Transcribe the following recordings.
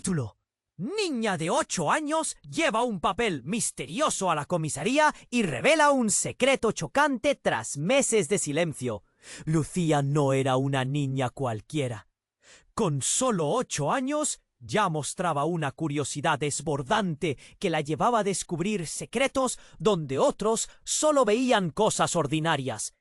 Capítulo: Niña de 8 años lleva un papel misterioso a la comisaría y revela un secreto chocante tras meses de silencio. Lucía no era una niña cualquiera. Con solo 8 años ya mostraba una curiosidad desbordante que la llevaba a descubrir secretos donde otros solo veían cosas ordinarias.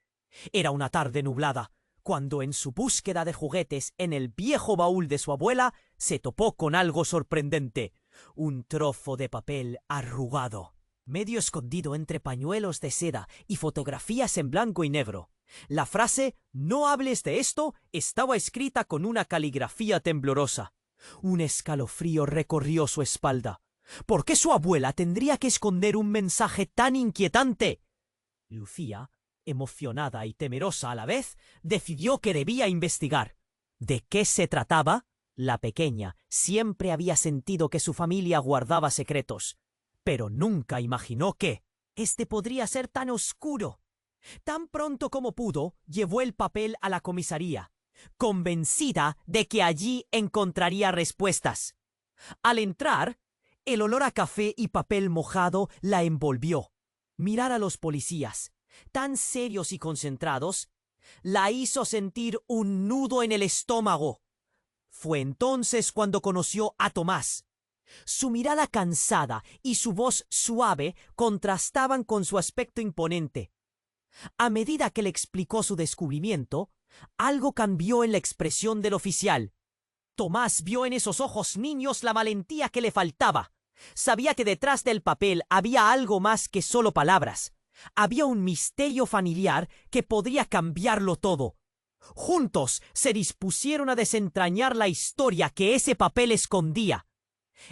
Era una tarde nublada, cuando en su búsqueda de juguetes en el viejo baúl de su abuela se topó con algo sorprendente: un trozo de papel arrugado, medio escondido entre pañuelos de seda y fotografías en blanco y negro. La frase «No hables de esto» estaba escrita con una caligrafía temblorosa. Un escalofrío recorrió su espalda. ¿Por qué su abuela tendría que esconder un mensaje tan inquietante? Lucía, emocionada y temerosa a la vez, decidió que debía investigar. ¿De qué se trataba? La pequeña siempre había sentido que su familia guardaba secretos, pero nunca imaginó que este podría ser tan oscuro. Tan pronto como pudo, llevó el papel a la comisaría, convencida de que allí encontraría respuestas. Al entrar, el olor a café y papel mojado la envolvió. Mirar a los policías, tan serios y concentrados, la hizo sentir un nudo en el estómago. Fue entonces cuando conoció a Tomás. Su mirada cansada y su voz suave contrastaban con su aspecto imponente. A medida que le explicó su descubrimiento, algo cambió en la expresión del oficial. Tomás vio en esos ojos niños la valentía que le faltaba. Sabía que detrás del papel había algo más que solo palabras. Había un misterio familiar que podría cambiarlo todo. Juntos se dispusieron a desentrañar la historia que ese papel escondía.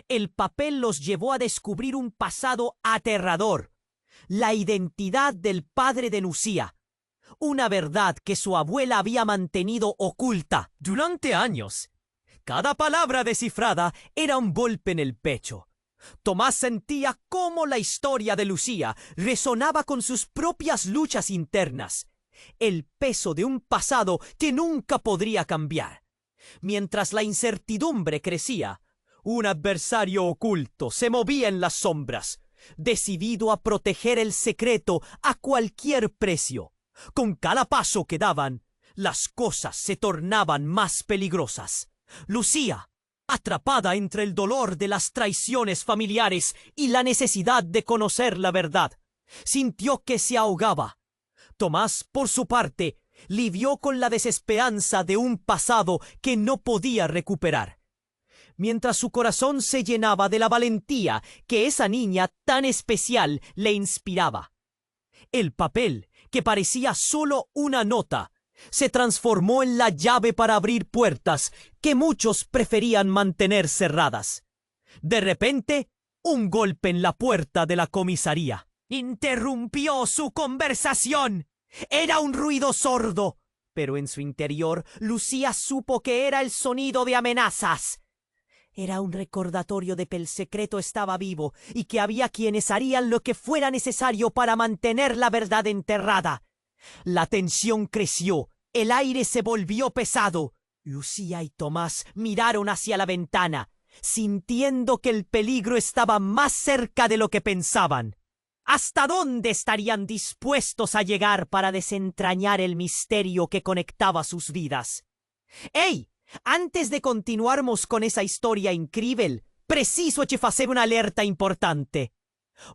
El papel los llevó a descubrir un pasado aterrador: la identidad del padre de Lucía, una verdad que su abuela había mantenido oculta durante años. Cada palabra descifrada era un golpe en el pecho. Tomás sentía cómo la historia de Lucía resonaba con sus propias luchas internas, el peso de un pasado que nunca podría cambiar. Mientras la incertidumbre crecía, un adversario oculto se movía en las sombras, decidido a proteger el secreto a cualquier precio. Con cada paso que daban, las cosas se tornaban más peligrosas. Lucía, atrapada entre el dolor de las traiciones familiares y la necesidad de conocer la verdad, sintió que se ahogaba. Tomás, por su parte, lidió con la desesperanza de un pasado que no podía recuperar, mientras su corazón se llenaba de la valentía que esa niña tan especial le inspiraba. El papel, que parecía solo una nota, se transformó en la llave para abrir puertas que muchos preferían mantener cerradas. De repente, un golpe en la puerta de la comisaría interrumpió su conversación. Era un ruido sordo, pero en su interior Lucía supo que era el sonido de amenazas. Era un recordatorio de que el secreto estaba vivo y que había quienes harían lo que fuera necesario para mantener la verdad enterrada. La tensión creció, el aire se volvió pesado. Lucía y Tomás miraron hacia la ventana, sintiendo que el peligro estaba más cerca de lo que pensaban. ¿Hasta dónde estarían dispuestos a llegar para desentrañar el misterio que conectaba sus vidas? ¡Ey! Antes de continuarmos con esa historia incrível, preciso ci fazer una alerta importante.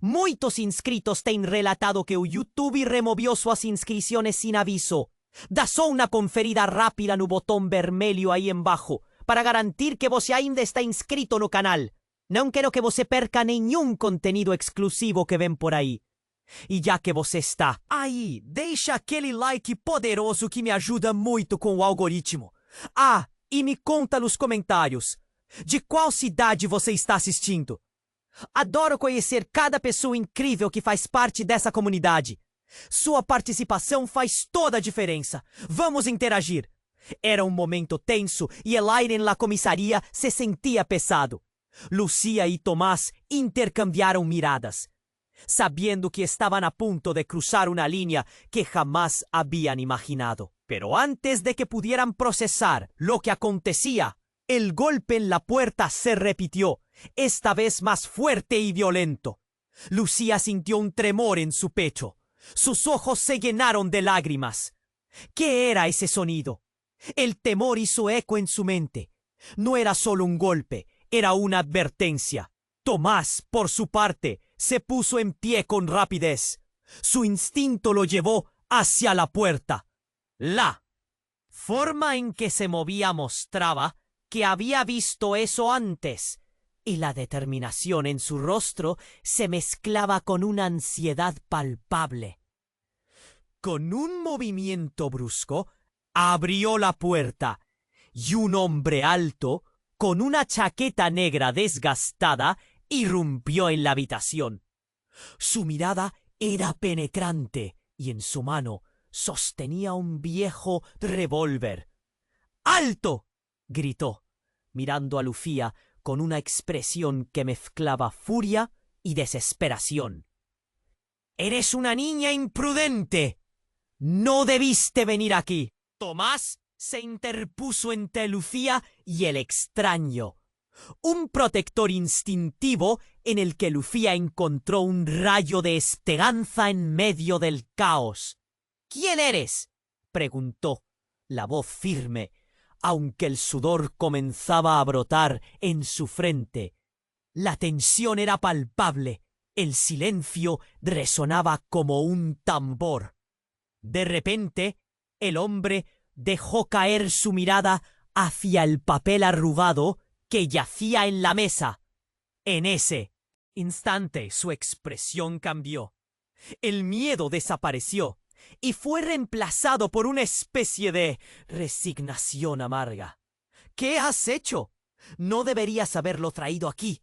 Muitos inscritos têm relatado que o YouTube removió suas inscrições sin aviso. Dá só uma conferida rápida no botão vermelho aí embaixo para garantir que você ainda está inscrito no canal. Não quero que você perca nenhum conteúdo exclusivo que vem por aí. E já que você está aí, deixa aquele like poderoso que me ajuda muito com o algoritmo. Ah, e me conta nos comentários, de qual cidade você está assistindo? Adoro conhecer cada pessoa incrível que faz parte dessa comunidade. Sua participação faz toda a diferença. Vamos interagir. Era um momento tenso e el aire en la comisaría se sentía pesado. Lucía y Tomás intercambiaron miradas, sabiendo que estaban a punto de cruzar una línea que jamás habían imaginado. Pero antes de que pudieran procesar lo que acontecía, El golpe en la puerta se repitió, esta vez más fuerte y violento. Lucía sintió un tremor en su pecho. Sus ojos se llenaron de lágrimas. ¿Qué era ese sonido? El temor hizo eco en su mente. No era solo un golpe, era una advertencia. Tomás, por su parte, se puso en pie con rapidez. Su instinto lo llevó hacia la puerta. La forma en que se movía mostraba que había visto eso antes, y la determinación en su rostro se mezclaba con una ansiedad palpable. Con un movimiento brusco, abrió la puerta, y un hombre alto, con una chaqueta negra desgastada, irrumpió en la habitación. Su mirada era penetrante, y en su mano sostenía un viejo revólver. ¡Alto!, gritó, mirando a Lucía con una expresión que mezclaba furia y desesperación. «¡Eres una niña imprudente! ¡No debiste venir aquí!». Tomás se interpuso entre Lucía y el extraño. Un protector instintivo en el que Lucía encontró un rayo de esperanza en medio del caos. «¿Quién eres?», preguntó, la voz firme, aunque el sudor comenzaba a brotar en su frente. La tensión era palpable, el silencio resonaba como un tambor. De repente, el hombre dejó caer su mirada hacia el papel arrugado que yacía en la mesa. En ese instante su expresión cambió. El miedo desapareció y fue reemplazado por una especie de resignación amarga. «¿Qué has hecho? No deberías haberlo traído aquí.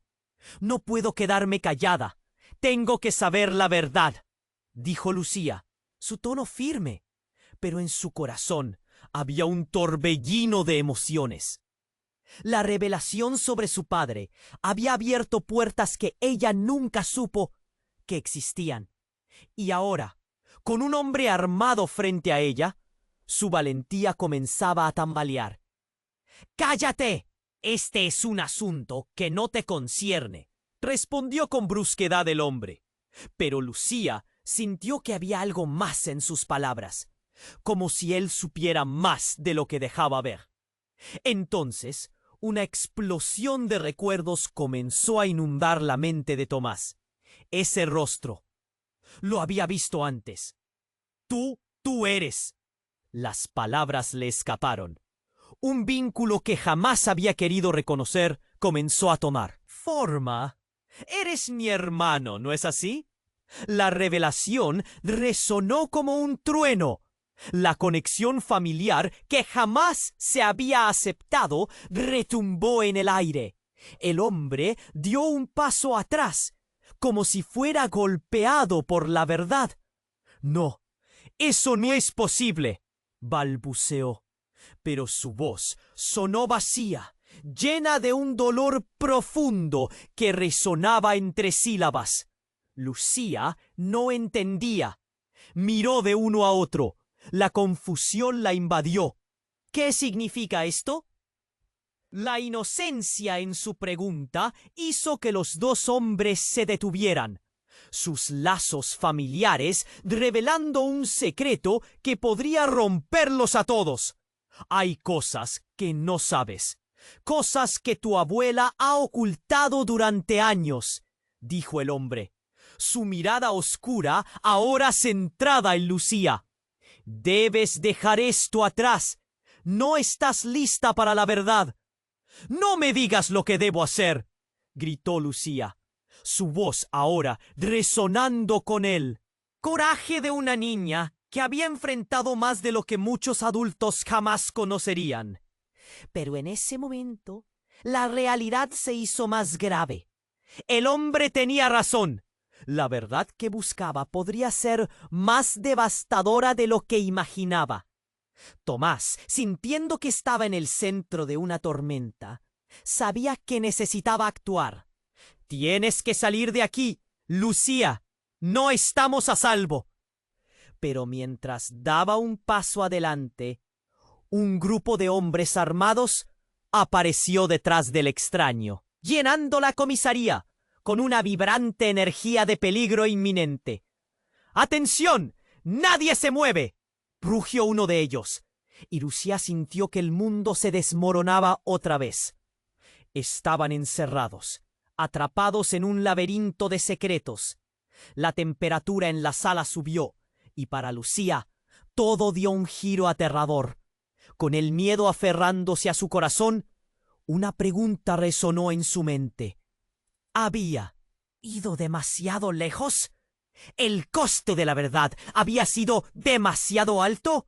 No puedo quedarme callada. Tengo que saber la verdad», dijo Lucía, su tono firme, pero en su corazón había un torbellino de emociones. La revelación sobre su padre había abierto puertas que ella nunca supo que existían. Y ahora, con un hombre armado frente a ella, su valentía comenzaba a tambalear. «¡Cállate! Este es un asunto que no te concierne», respondió con brusquedad el hombre. Pero Lucía sintió que había algo más en sus palabras, como si él supiera más de lo que dejaba ver. Entonces, una explosión de recuerdos comenzó a inundar la mente de Tomás. Ese rostro. Lo había visto antes. Tú eres. Las palabras le escaparon. Un vínculo que jamás había querido reconocer comenzó a tomar forma. Eres mi hermano, ¿no es así? La revelación resonó como un trueno. La conexión familiar que jamás se había aceptado retumbó en el aire. El hombre dio un paso atrás, como si fuera golpeado por la verdad. «No, eso no es posible», balbuceó, pero su voz sonó vacía, llena de un dolor profundo que resonaba entre sílabas. Lucía no entendía. Miró de uno a otro. La confusión la invadió. «¿Qué significa esto?». La inocencia en su pregunta hizo que los dos hombres se detuvieran, sus lazos familiares revelando un secreto que podría romperlos a todos. «Hay cosas que no sabes, cosas que tu abuela ha ocultado durante años», dijo el hombre, su mirada oscura ahora centrada en Lucía. «Debes dejar esto atrás. No estás lista para la verdad». «No me digas lo que debo hacer», gritó Lucía, su voz ahora resonando con él. Coraje de una niña que había enfrentado más de lo que muchos adultos jamás conocerían. Pero en ese momento, la realidad se hizo más grave. El hombre tenía razón. La verdad que buscaba podría ser más devastadora de lo que imaginaba. Tomás, sintiendo que estaba en el centro de una tormenta, sabía que necesitaba actuar. «Tienes que salir de aquí, Lucía. No estamos a salvo». Pero mientras daba un paso adelante, un grupo de hombres armados apareció detrás del extraño, llenando la comisaría con una vibrante energía de peligro inminente. ¡Atención! ¡Nadie se mueve!, rugió uno de ellos, y Lucía sintió que el mundo se desmoronaba otra vez. Estaban encerrados, atrapados en un laberinto de secretos. La temperatura en la sala subió, y para Lucía todo dio un giro aterrador. Con el miedo aferrándose a su corazón, una pregunta resonó en su mente. ¿Había ido demasiado lejos? ¿El coste de la verdad había sido demasiado alto?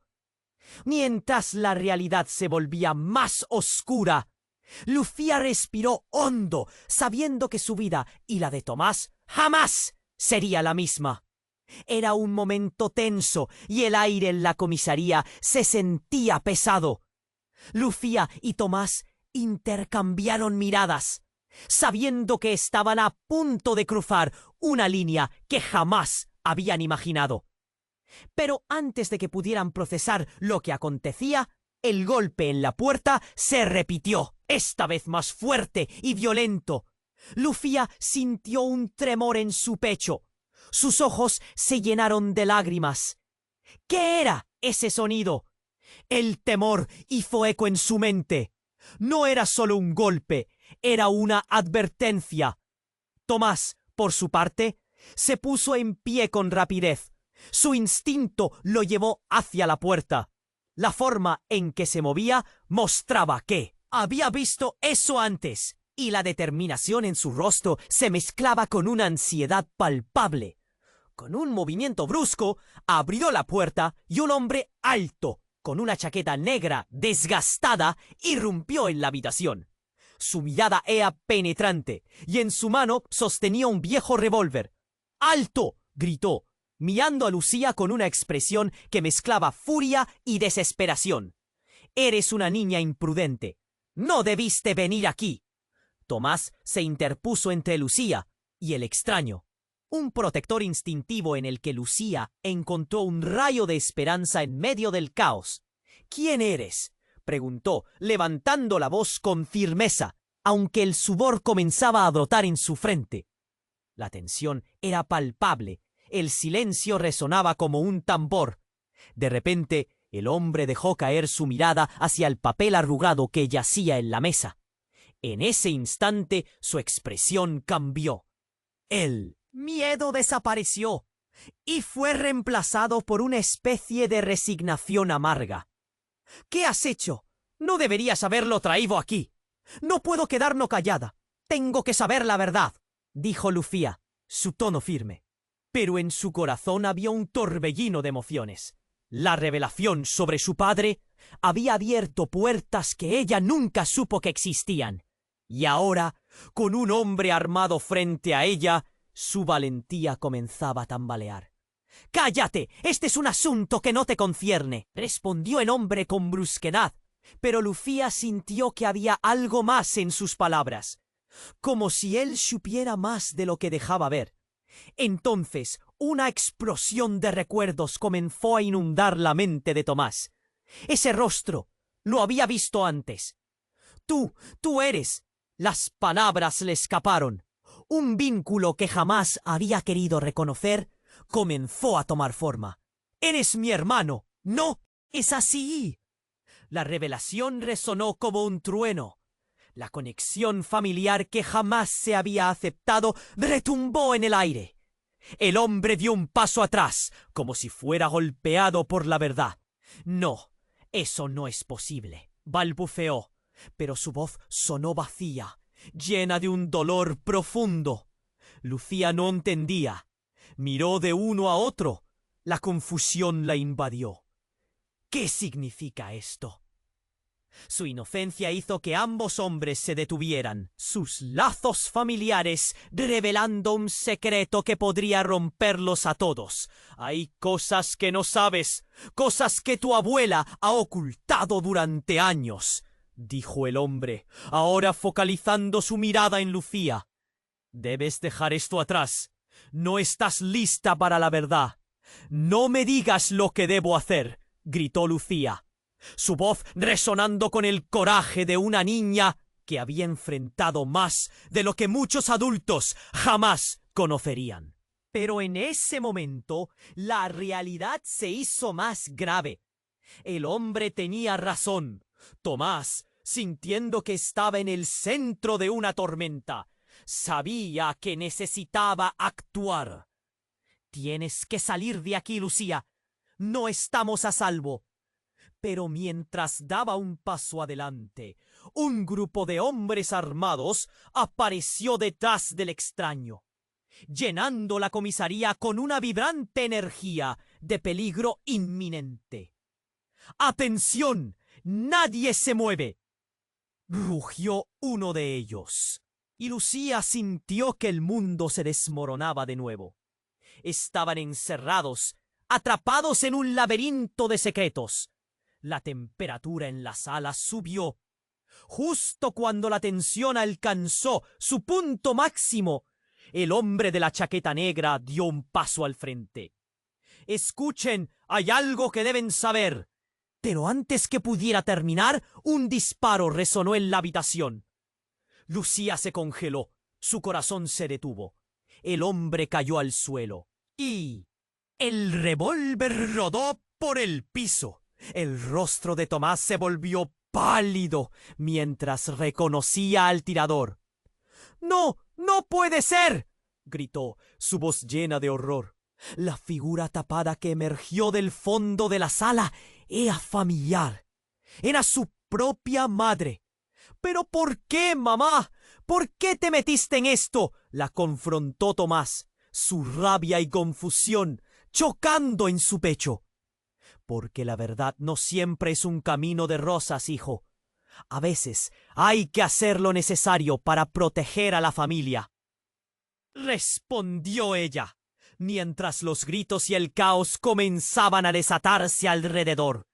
Mientras la realidad se volvía más oscura, Lucía respiró hondo, sabiendo que su vida y la de Tomás jamás sería la misma. Era un momento tenso y el aire en la comisaría se sentía pesado. Lucía y Tomás intercambiaron miradas, sabiendo que estaban a punto de cruzar una línea que jamás habían imaginado. Pero antes de que pudieran procesar lo que acontecía, el golpe en la puerta se repitió, esta vez más fuerte y violento. Lucía sintió un tremor en su pecho. Sus ojos se llenaron de lágrimas. ¿Qué era ese sonido? El temor hizo eco en su mente. No era solo un golpe, era una advertencia. Tomás, por su parte, se puso en pie con rapidez. Su instinto lo llevó hacia la puerta. La forma en que se movía mostraba que había visto eso antes, y la determinación en su rostro se mezclaba con una ansiedad palpable. Con un movimiento brusco, abrió la puerta y un hombre alto, con una chaqueta negra desgastada, irrumpió en la habitación. Su mirada era penetrante, y en su mano sostenía un viejo revólver. ¡Alto!, gritó, mirando a Lucía con una expresión que mezclaba furia y desesperación. «Eres una niña imprudente. No debiste venir aquí». Tomás se interpuso entre Lucía y el extraño, un protector instintivo en el que Lucía encontró un rayo de esperanza en medio del caos. «¿Quién eres?», preguntó, levantando la voz con firmeza, aunque el sudor comenzaba a brotar en su frente. La tensión era palpable, el silencio resonaba como un tambor. De repente, el hombre dejó caer su mirada hacia el papel arrugado que yacía en la mesa. En ese instante, su expresión cambió. El miedo desapareció y fue reemplazado por una especie de resignación amarga. «¿Qué has hecho? No deberías haberlo traído aquí. No puedo quedarme callada. Tengo que saber la verdad», dijo Lucía, su tono firme. Pero en su corazón había un torbellino de emociones. La revelación sobre su padre había abierto puertas que ella nunca supo que existían. Y ahora, con un hombre armado frente a ella, su valentía comenzaba a tambalear. «¡Cállate! Este es un asunto que no te concierne», respondió el hombre con brusquedad, pero Lucía sintió que había algo más en sus palabras, como si él supiera más de lo que dejaba ver. Entonces, una explosión de recuerdos comenzó a inundar la mente de Tomás. Ese rostro lo había visto antes. Tú eres. Las palabras le escaparon. Un vínculo que jamás había querido reconocer comenzó a tomar forma. «Eres mi hermano». «No, es así». La revelación resonó como un trueno. La conexión familiar que jamás se había aceptado retumbó en el aire. El hombre dio un paso atrás, como si fuera golpeado por la verdad. «No, eso no es posible», balbuceó, pero su voz sonó vacía, llena de un dolor profundo. Lucía no entendía. Miró de uno a otro. La confusión la invadió. ¿Qué significa esto? Su inocencia hizo que ambos hombres se detuvieran, sus lazos familiares revelando un secreto que podría romperlos a todos. «Hay cosas que no sabes, cosas que tu abuela ha ocultado durante años», dijo el hombre, ahora focalizando su mirada en Lucía. «Debes dejar esto atrás. No estás lista para la verdad». «No me digas lo que debo hacer», gritó Lucía. su voz resonando con el coraje de una niña que había enfrentado más de lo que muchos adultos jamás conocerían. Pero en ese momento, la realidad se hizo más grave. El hombre tenía razón. Tomás, sintiendo que estaba en el centro de una tormenta, sabía que necesitaba actuar. Tienes que salir de aquí, Lucía. No estamos a salvo. Pero mientras daba un paso adelante, un grupo de hombres armados apareció detrás del extraño, llenando la comisaría con una vibrante energía de peligro inminente. ¡Atención! ¡Nadie se mueve!, rugió uno de ellos, y Lucía sintió que el mundo se desmoronaba de nuevo. Estaban encerrados, atrapados en un laberinto de secretos. La temperatura en la sala subió. Justo cuando la tensión alcanzó su punto máximo, el hombre de la chaqueta negra dio un paso al frente. «Escuchen, hay algo que deben saber». Pero antes que pudiera terminar, un disparo resonó en la habitación. Lucía se congeló, su corazón se detuvo. El hombre cayó al suelo y el revólver rodó por el piso. El rostro de Tomás se volvió pálido mientras reconocía al tirador. «¡No! ¡No puede ser!», gritó, su voz llena de horror. La figura tapada que emergió del fondo de la sala era familiar. Era su propia madre. «¿Pero por qué, mamá? ¿Por qué te metiste en esto?», la confrontó Tomás, su rabia y confusión chocando en su pecho. «Porque la verdad no siempre es un camino de rosas, hijo. A veces hay que hacer lo necesario para proteger a la familia», respondió ella, mientras los gritos y el caos comenzaban a desatarse alrededor.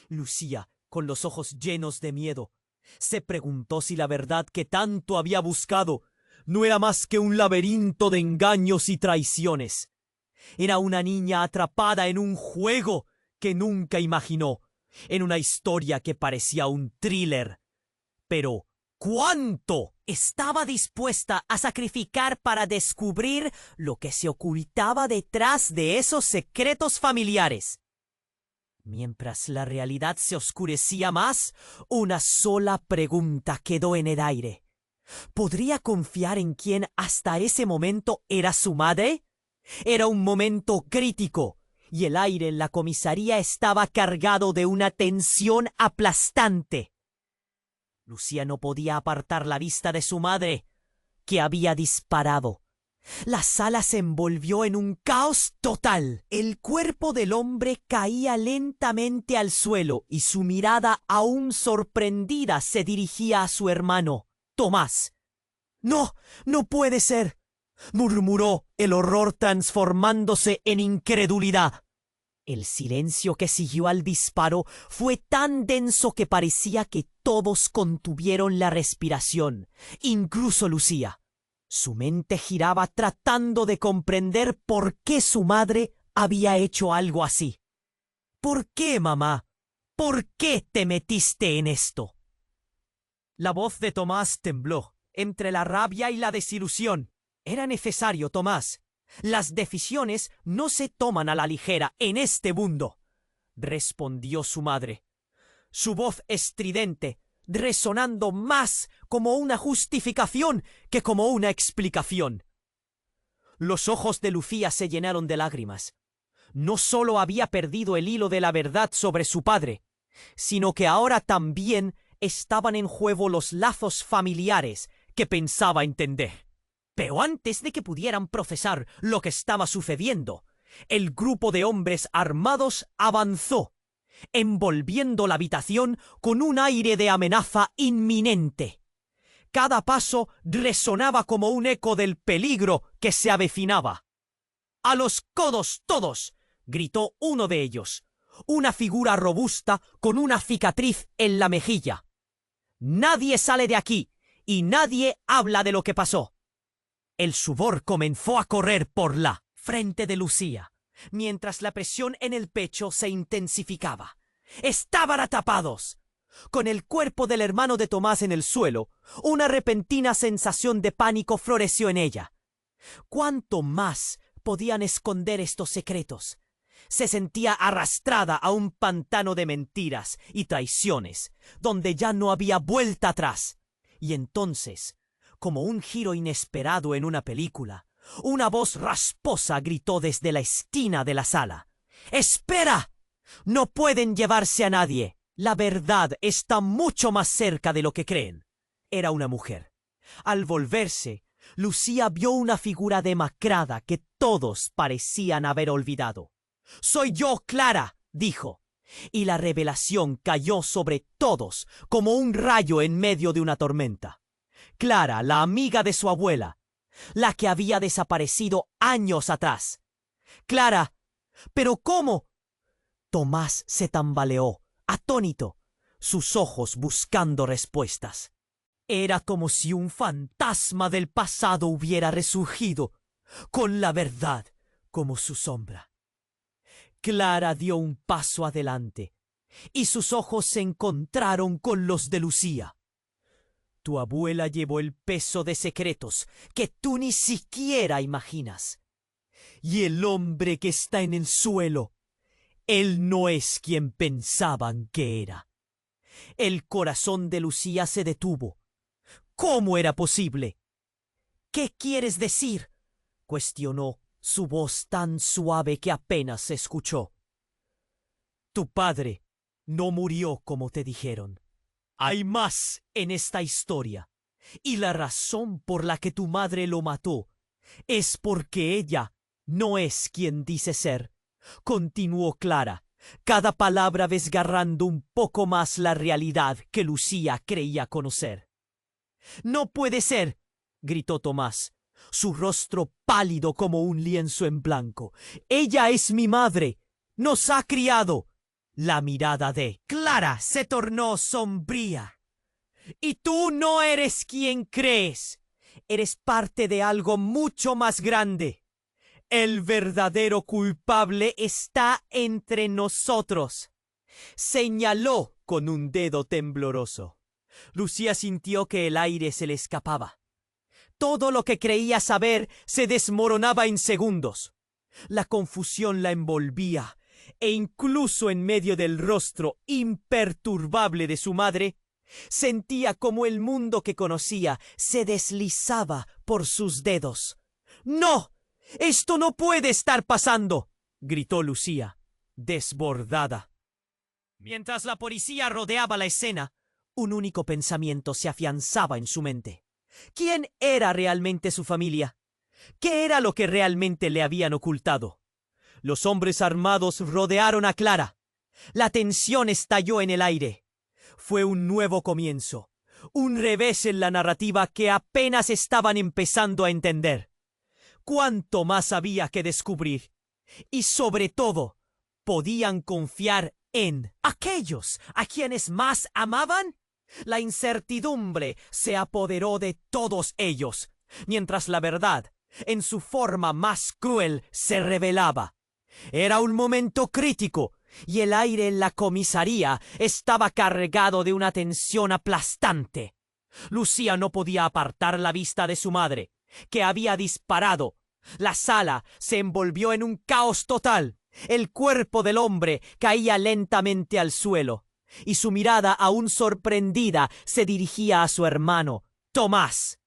Lucía, con los ojos llenos de miedo, se preguntó si la verdad que tanto había buscado no era más que un laberinto de engaños y traiciones. Era una niña atrapada en un juego que nunca imaginó, en una historia que parecía un thriller. Pero ¿cuánto estaba dispuesta a sacrificar para descubrir lo que se ocultaba detrás de esos secretos familiares? Mientras la realidad se oscurecía más, una sola pregunta quedó en el aire. ¿Podría confiar en quien hasta ese momento era su madre? Era un momento crítico, y el aire en la comisaría estaba cargado de una tensión aplastante. Lucía no podía apartar la vista de su madre, que había disparado. La sala se envolvió en un caos total. El cuerpo del hombre caía lentamente al suelo y su mirada aún sorprendida se dirigía a su hermano, Tomás. «¡No! ¡No puede ser!», murmuró, el horror transformándose en incredulidad. El silencio que siguió al disparo fue tan denso que parecía que todos contuvieron la respiración, incluso Lucía. Su mente giraba tratando de comprender por qué su madre había hecho algo así. «¿Por qué, mamá? ¿Por qué te metiste en esto?». La voz de Tomás tembló entre la rabia y la desilusión. «Era necesario, Tomás. Las decisiones no se toman a la ligera en este mundo», respondió su madre, su voz estridente resonando más como una justificación que como una explicación. Los ojos de Lucía se llenaron de lágrimas. No solo había perdido el hilo de la verdad sobre su padre, sino que ahora también estaban en juego los lazos familiares que pensaba entender. Pero antes de que pudieran procesar lo que estaba sucediendo, el grupo de hombres armados avanzó, envolviendo la habitación con un aire de amenaza inminente. Cada paso resonaba como un eco del peligro que se avecinaba. «¡A los codos todos!», gritó uno de ellos, una figura robusta con una cicatriz en la mejilla. «Nadie sale de aquí y nadie habla de lo que pasó». El sudor comenzó a correr por la frente de Lucía, mientras la presión en el pecho se intensificaba. estaban atrapados. Con el cuerpo del hermano de Tomás en el suelo, una repentina sensación de pánico floreció en ella. ¿Cuánto más podían esconder estos secretos? Se sentía arrastrada a un pantano de mentiras y traiciones, donde ya no había vuelta atrás. Y entonces, como un giro inesperado en una película, una voz rasposa gritó desde la esquina de la sala: ¡Espera! No pueden llevarse a nadie. La verdad está mucho más cerca de lo que creen. Era una mujer. Al volverse, Lucía vio una figura demacrada que todos parecían haber olvidado. «Soy yo, Clara», dijo, y la revelación cayó sobre todos como un rayo en medio de una tormenta. Clara, la amiga de su abuela, la que había desaparecido años atrás. Clara, ¿pero cómo? Tomás se tambaleó, atónito, sus ojos buscando respuestas. Era como si un fantasma del pasado hubiera resurgido, con la verdad como su sombra. Clara dio un paso adelante, y sus ojos se encontraron con los de Lucía. Tu abuela llevó el peso de secretos que tú ni siquiera imaginas. Y el hombre que está en el suelo, él no es quien pensaban que era. El corazón de Lucía se detuvo. ¿Cómo era posible? ¿Qué quieres decir?, cuestionó, su voz tan suave que apenas se escuchó. Tu padre no murió como te dijeron. Hay más en esta historia, y la razón por la que tu madre lo mató es porque ella no es quien dice ser, continuó Clara, cada palabra desgarrando un poco más la realidad que Lucía creía conocer. «No puede ser», gritó Tomás, su rostro pálido como un lienzo en blanco. «Ella es mi madre. Nos ha criado». La mirada de Clara se tornó sombría. «Y tú no eres quien crees. Eres parte de algo mucho más grande. El verdadero culpable está entre nosotros», señaló con un dedo tembloroso. Lucía sintió que el aire se le escapaba. Todo lo que creía saber se desmoronaba en segundos. La confusión la envolvía, e incluso en medio del rostro imperturbable de su madre, sentía como el mundo que conocía se deslizaba por sus dedos. «¡No! ¡Esto no puede estar pasando!», gritó Lucía, desbordada. Mientras la policía rodeaba la escena, un único pensamiento se afianzaba en su mente. ¿Quién era realmente su familia? ¿Qué era lo que realmente le habían ocultado? Los hombres armados rodearon a Clara. La tensión estalló en el aire. Fue un nuevo comienzo, un revés en la narrativa que apenas estaban empezando a entender. ¿Cuánto más había que descubrir? Y sobre todo, ¿podían confiar en aquellos a quienes más amaban? La incertidumbre se apoderó de todos ellos, mientras la verdad, en su forma más cruel, se revelaba. Era un momento crítico, y el aire en la comisaría estaba cargado de una tensión aplastante. Lucía no podía apartar la vista de su madre, que había disparado. La sala se envolvió en un caos total. El cuerpo del hombre caía lentamente al suelo, y su mirada, aún sorprendida, se dirigía a su hermano, Tomás.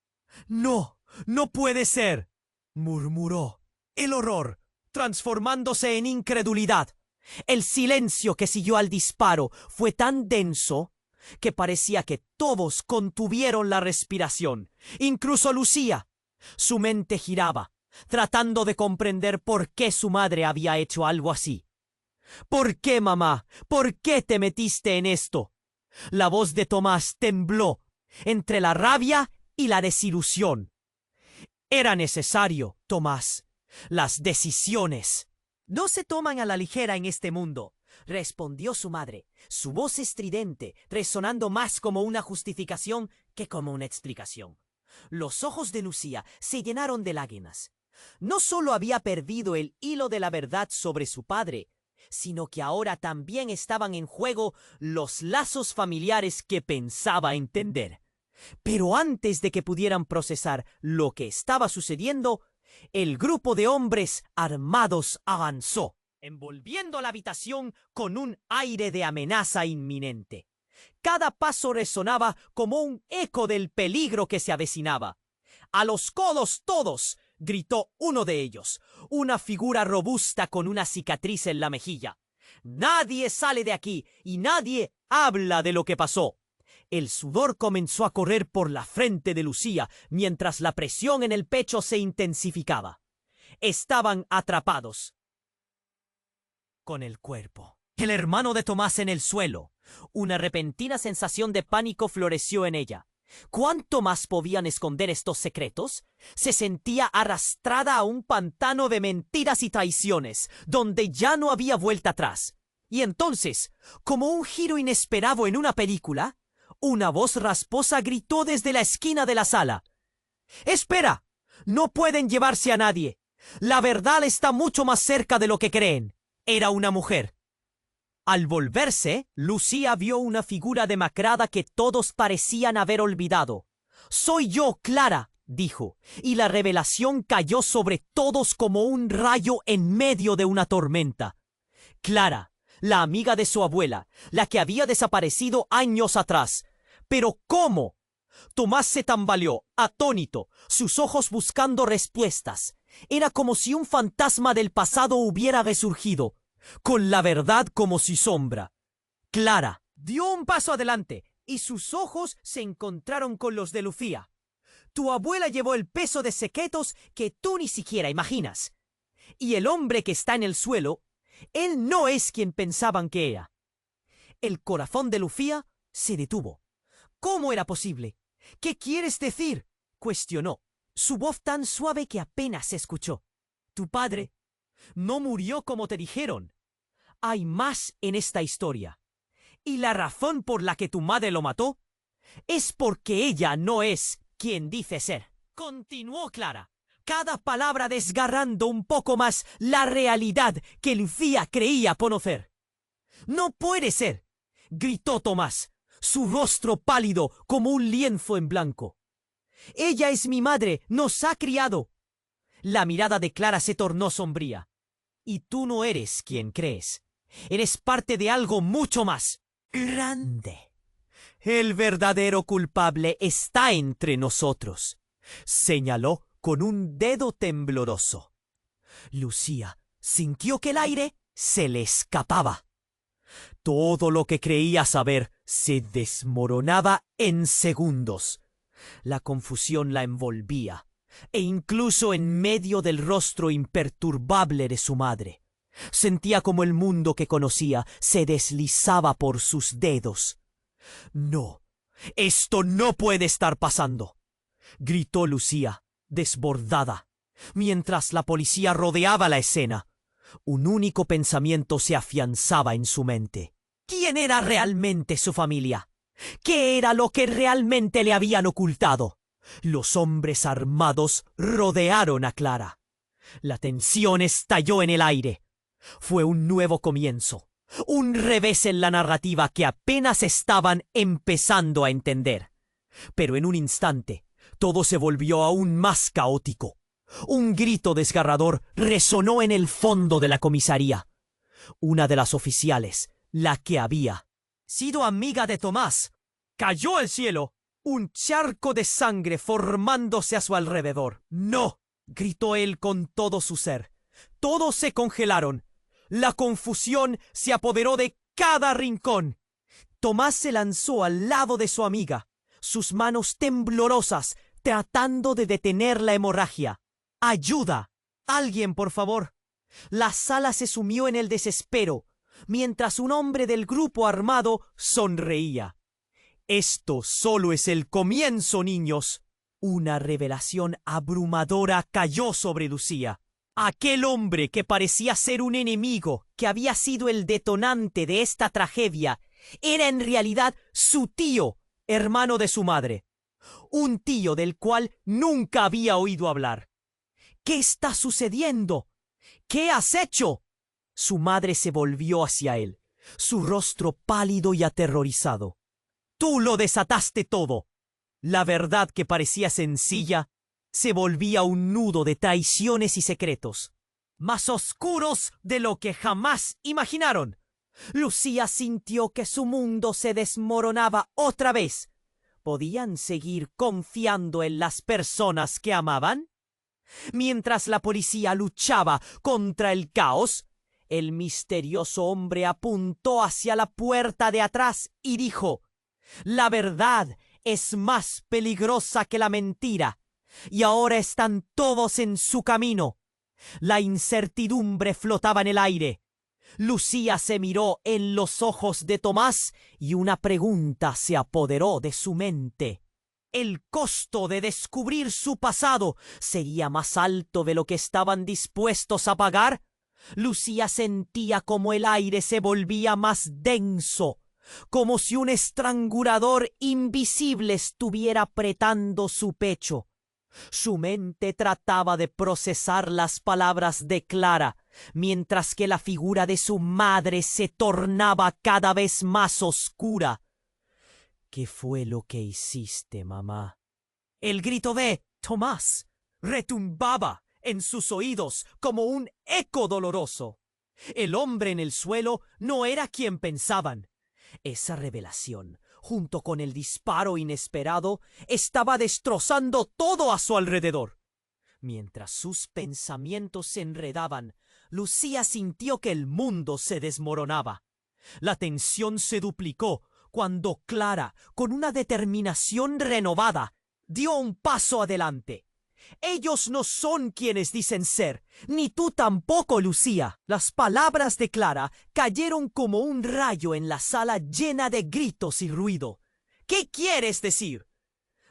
«No, no puede ser», murmuró, el horror transformándose en incredulidad. El silencio que siguió al disparo fue tan denso que parecía que todos contuvieron la respiración, incluso Lucía. Su mente giraba, tratando de comprender por qué su madre había hecho algo así. «¿Por qué, mamá? ¿Por qué te metiste en esto?». La voz de Tomás tembló entre la rabia y la desilusión. «Era necesario, Tomás. Las decisiones no se toman a la ligera en este mundo», respondió su madre, su voz estridente, resonando más como una justificación que como una explicación. Los ojos de Lucía se llenaron de lágrimas. No solo había perdido el hilo de la verdad sobre su padre, sino que ahora también estaban en juego los lazos familiares que pensaba entender. Pero antes de que pudieran procesar lo que estaba sucediendo, el grupo de hombres armados avanzó, envolviendo la habitación con un aire de amenaza inminente. Cada paso resonaba como un eco del peligro que se avecinaba. ¡A los codos todos!, gritó uno de ellos, una figura robusta con una cicatriz en la mejilla. Nadie sale de aquí y nadie habla de lo que pasó. El sudor comenzó a correr por la frente de Lucía mientras la presión en el pecho se intensificaba. Estaban atrapados con el cuerpo. El hermano de Tomás en el suelo. Una repentina sensación de pánico floreció en ella. ¿Cuánto más podían esconder estos secretos? Se sentía arrastrada a un pantano de mentiras y traiciones, donde ya no había vuelta atrás. Y entonces, como un giro inesperado en una película, una voz rasposa gritó desde la esquina de la sala. ¡Espera! No pueden llevarse a nadie. La verdad está mucho más cerca de lo que creen. Era una mujer. Al volverse, Lucía vio una figura demacrada que todos parecían haber olvidado. «Soy yo, Clara», dijo, y la revelación cayó sobre todos como un rayo en medio de una tormenta. Clara, la amiga de su abuela, la que había desaparecido años atrás. ¿Pero cómo? Tomás se tambaleó, atónito, sus ojos buscando respuestas. Era como si un fantasma del pasado hubiera resurgido, con la verdad como su sombra. Clara dio un paso adelante y sus ojos se encontraron con los de Lucía. Tu abuela llevó el peso de secretos que tú ni siquiera imaginas. Y el hombre que está en el suelo, él no es quien pensaban que era. El corazón de Lucía se detuvo. ¿Cómo era posible? ¿Qué quieres decir?, cuestionó, su voz tan suave que apenas se escuchó. Tu padre no murió como te dijeron. Hay más en esta historia. Y la razón por la que tu madre lo mató es porque ella no es quien dice ser. Continuó Clara, cada palabra desgarrando un poco más la realidad que Lucía creía conocer. No puede ser, gritó Tomás, su rostro pálido como un lienzo en blanco. Ella es mi madre, nos ha criado. La mirada de Clara se tornó sombría. Y tú no eres quien crees. Eres parte de algo mucho más grande. El verdadero culpable está entre nosotros, señaló con un dedo tembloroso. Lucía sintió que el aire se le escapaba. Todo lo que creía saber se desmoronaba en segundos. La confusión la envolvía, e incluso en medio del rostro imperturbable de su madre, sentía como el mundo que conocía se deslizaba por sus dedos. «No, esto no puede estar pasando», gritó Lucía, desbordada, mientras la policía rodeaba la escena. Un único pensamiento se afianzaba en su mente. ¿Quién era realmente su familia? ¿Qué era lo que realmente le habían ocultado? Los hombres armados rodearon a Clara. La tensión estalló en el aire. Fue un nuevo comienzo, un revés en la narrativa que apenas estaban empezando a entender. Pero en un instante, todo se volvió aún más caótico. Un grito desgarrador resonó en el fondo de la comisaría. Una de las oficiales, la que había sido amiga de Tomás, cayó al cielo, un charco de sangre formándose a su alrededor. «¡No!», gritó él con todo su ser. Todos se congelaron. La confusión se apoderó de cada rincón. Tomás se lanzó al lado de su amiga, sus manos temblorosas, tratando de detener la hemorragia. «¡Ayuda! ¡Alguien, por favor!». La sala se sumió en el desespero, mientras un hombre del grupo armado sonreía. «Esto solo es el comienzo, niños». Una revelación abrumadora cayó sobre Lucía. Aquel hombre que parecía ser un enemigo, que había sido el detonante de esta tragedia, era en realidad su tío, hermano de su madre. Un tío del cual nunca había oído hablar. «¿Qué está sucediendo? ¿Qué has hecho?», Su madre se volvió hacia él, su rostro pálido y aterrorizado. Tú lo desataste todo. La verdad que parecía sencilla se volvía un nudo de traiciones y secretos, más oscuros de lo que jamás imaginaron. Lucía sintió que su mundo se desmoronaba otra vez. ¿Podían seguir confiando en las personas que amaban? Mientras la policía luchaba contra el caos, el misterioso hombre apuntó hacia la puerta de atrás y dijo: «La verdad es más peligrosa que la mentira, y ahora están todos en su camino». La incertidumbre flotaba en el aire. Lucía se miró en los ojos de Tomás y una pregunta se apoderó de su mente. ¿El costo de descubrir su pasado sería más alto de lo que estaban dispuestos a pagar? Lucía sentía como el aire se volvía más denso, como si un estrangulador invisible estuviera apretando su pecho. Su mente trataba de procesar las palabras de Clara, mientras que la figura de su madre se tornaba cada vez más oscura. ¿Qué fue lo que hiciste, mamá? El grito de Tomás retumbaba en sus oídos como un eco doloroso. El hombre en el suelo no era quien pensaban. Esa revelación, junto con el disparo inesperado, estaba destrozando todo a su alrededor. Mientras sus pensamientos se enredaban, Lucía sintió que el mundo se desmoronaba. La tensión se duplicó cuando Clara, con una determinación renovada, dio un paso adelante. «Ellos no son quienes dicen ser, ni tú tampoco, Lucía». Las palabras de Clara cayeron como un rayo en la sala llena de gritos y ruido. «¿Qué quieres decir?».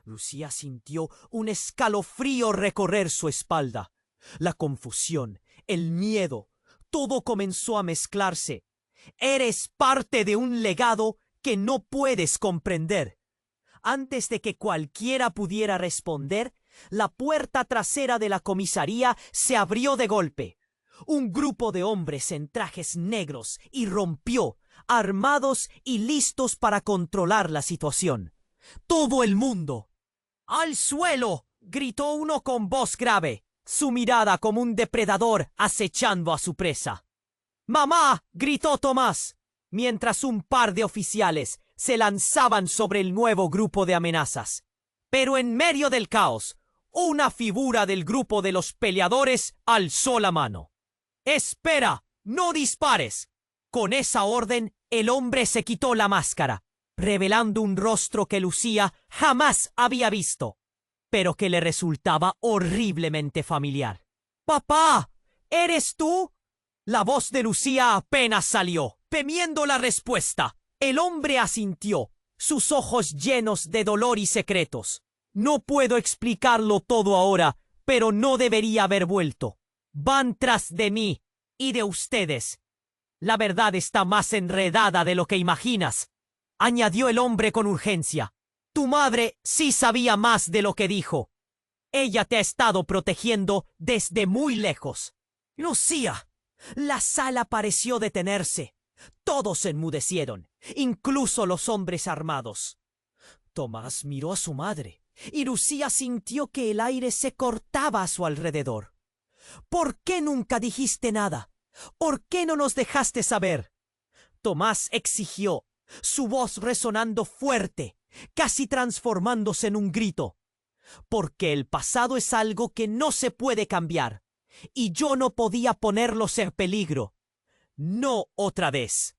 Lucía sintió un escalofrío recorrer su espalda. La confusión, el miedo, todo comenzó a mezclarse. «Eres parte de un legado que no puedes comprender». Antes de que cualquiera pudiera responder, la puerta trasera de la comisaría se abrió de golpe. Un grupo de hombres en trajes negros irrumpió, armados y listos para controlar la situación. Todo el mundo. «¡Al suelo!», gritó uno con voz grave, su mirada como un depredador acechando a su presa. «¡Mamá!», gritó Tomás, mientras un par de oficiales se lanzaban sobre el nuevo grupo de amenazas. Pero en medio del caos, una figura del grupo de los peleadores alzó la mano. «¡Espera! ¡No dispares!». Con esa orden, el hombre se quitó la máscara, revelando un rostro que Lucía jamás había visto, pero que le resultaba horriblemente familiar. «¡Papá! ¿Eres tú?». La voz de Lucía apenas salió, temiendo la respuesta. El hombre asintió, sus ojos llenos de dolor y secretos. «No puedo explicarlo todo ahora, pero no debería haber vuelto. Van tras de mí y de ustedes. La verdad está más enredada de lo que imaginas», añadió el hombre con urgencia. «Tu madre sí sabía más de lo que dijo. Ella te ha estado protegiendo desde muy lejos». «Lucía». La sala pareció detenerse. Todos enmudecieron, incluso los hombres armados. Tomás miró a su madre, y Lucía sintió que el aire se cortaba a su alrededor. «¿Por qué nunca dijiste nada? ¿Por qué no nos dejaste saber?». Tomás exigió, su voz resonando fuerte, casi transformándose en un grito. «Porque el pasado es algo que no se puede cambiar, y yo no podía ponerlos en peligro». «No otra vez»,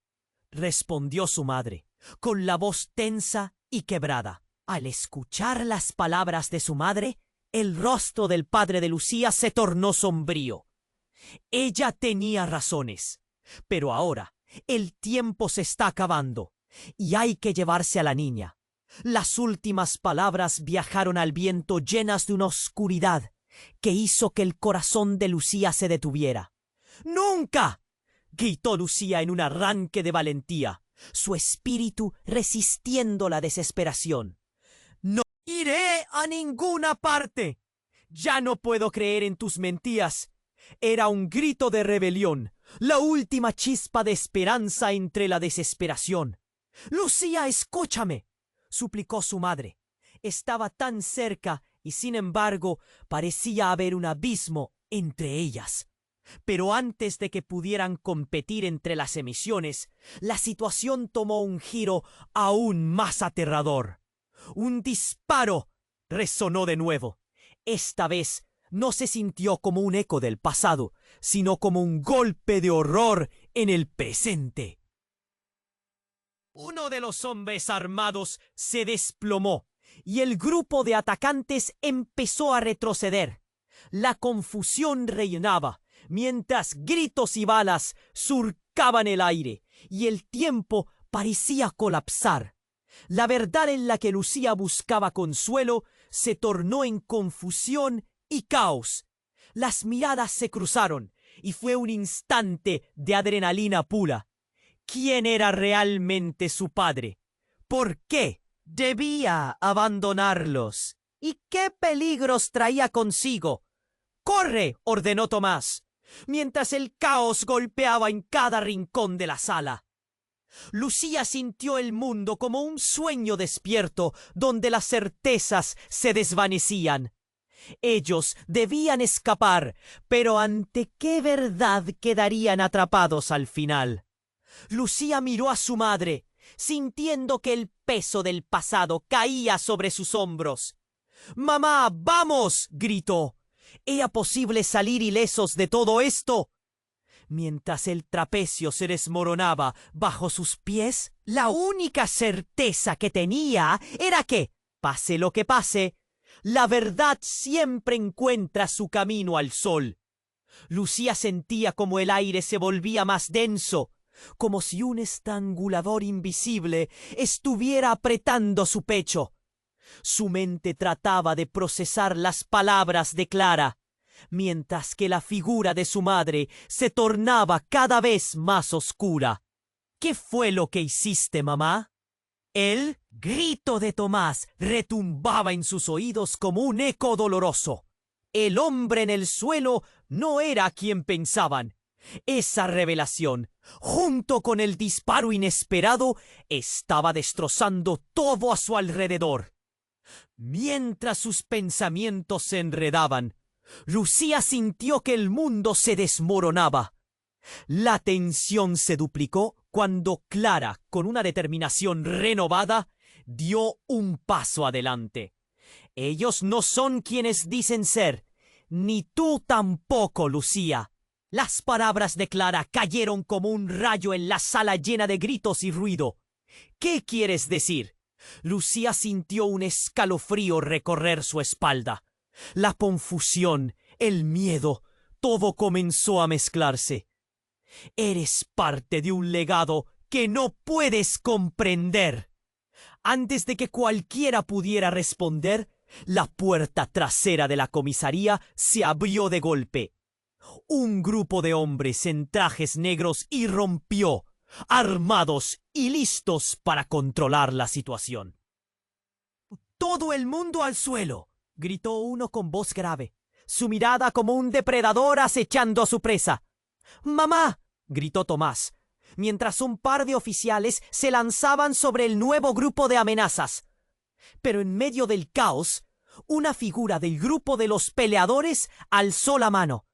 respondió su madre, con la voz tensa y quebrada. Al escuchar las palabras de su madre, el rostro del padre de Lucía se tornó sombrío. Ella tenía razones, pero ahora el tiempo se está acabando y hay que llevarse a la niña. Las últimas palabras viajaron al viento llenas de una oscuridad que hizo que el corazón de Lucía se detuviera. «¡Nunca!», gritó Lucía en un arranque de valentía, su espíritu resistiendo la desesperación. «No iré a ninguna parte. Ya no puedo creer en tus mentiras». Era un grito de rebelión, La última chispa de esperanza entre la desesperación. «Lucía, escúchame», suplicó su madre. Estaba tan cerca y sin embargo parecía haber un abismo entre ellas. Pero antes de que pudieran competir entre las emisiones, la situación tomó un giro aún más aterrador. Un disparo resonó de nuevo. Esta vez no se sintió como un eco del pasado, sino como un golpe de horror en el presente. Uno de los hombres armados se desplomó y el grupo de atacantes empezó a retroceder. La confusión reinaba, mientras gritos y balas surcaban el aire y el tiempo parecía colapsar. La verdad en la que Lucía buscaba consuelo se tornó en confusión y caos. Las miradas se cruzaron y fue un instante de adrenalina pura. ¿Quién era realmente su padre? ¿Por qué debía abandonarlos? ¿Y qué peligros traía consigo? ¡Corre!, ordenó Tomás, mientras el caos golpeaba en cada rincón de la sala. Lucía sintió el mundo como un sueño despierto donde las certezas se desvanecían. Ellos debían escapar, pero ¿ante qué verdad quedarían atrapados al final? Lucía miró a su madre, sintiendo que el peso del pasado caía sobre sus hombros. «¡Mamá, vamos!», gritó. ¿Era posible salir ilesos de todo esto? Mientras el trapecio se desmoronaba bajo sus pies, la única certeza que tenía era que, pase lo que pase, la verdad siempre encuentra su camino al sol. Lucía sentía como el aire se volvía más denso, como si un estrangulador invisible estuviera apretando su pecho. Su mente trataba de procesar las palabras de Clara, mientras que la figura de su madre se tornaba cada vez más oscura. «¿Qué fue lo que hiciste, mamá?». El grito de Tomás retumbaba en sus oídos como un eco doloroso. El hombre en el suelo no era quien pensaban. Esa revelación, junto con el disparo inesperado, estaba destrozando todo a su alrededor. Mientras sus pensamientos se enredaban, Lucía sintió que el mundo se desmoronaba. La tensión se duplicó cuando Clara, con una determinación renovada, dio un paso adelante. «Ellos no son quienes dicen ser, ni tú tampoco, Lucía». Las palabras de Clara cayeron como un rayo en la sala llena de gritos y ruido. «¿Qué quieres decir?». Lucía sintió un escalofrío recorrer su espalda. La confusión, el miedo, todo comenzó a mezclarse. «Eres parte de un legado que no puedes comprender». Antes de que cualquiera pudiera responder, la puerta trasera de la comisaría se abrió de golpe. Un grupo de hombres en trajes negros irrumpió, armados y listos para controlar la situación. «¡Todo el mundo al suelo!», gritó uno con voz grave, su mirada como un depredador acechando a su presa. «¡Mamá!», gritó Tomás, mientras un par de oficiales se lanzaban sobre el nuevo grupo de amenazas. Pero en medio del caos, una figura del grupo de los peleadores alzó la mano.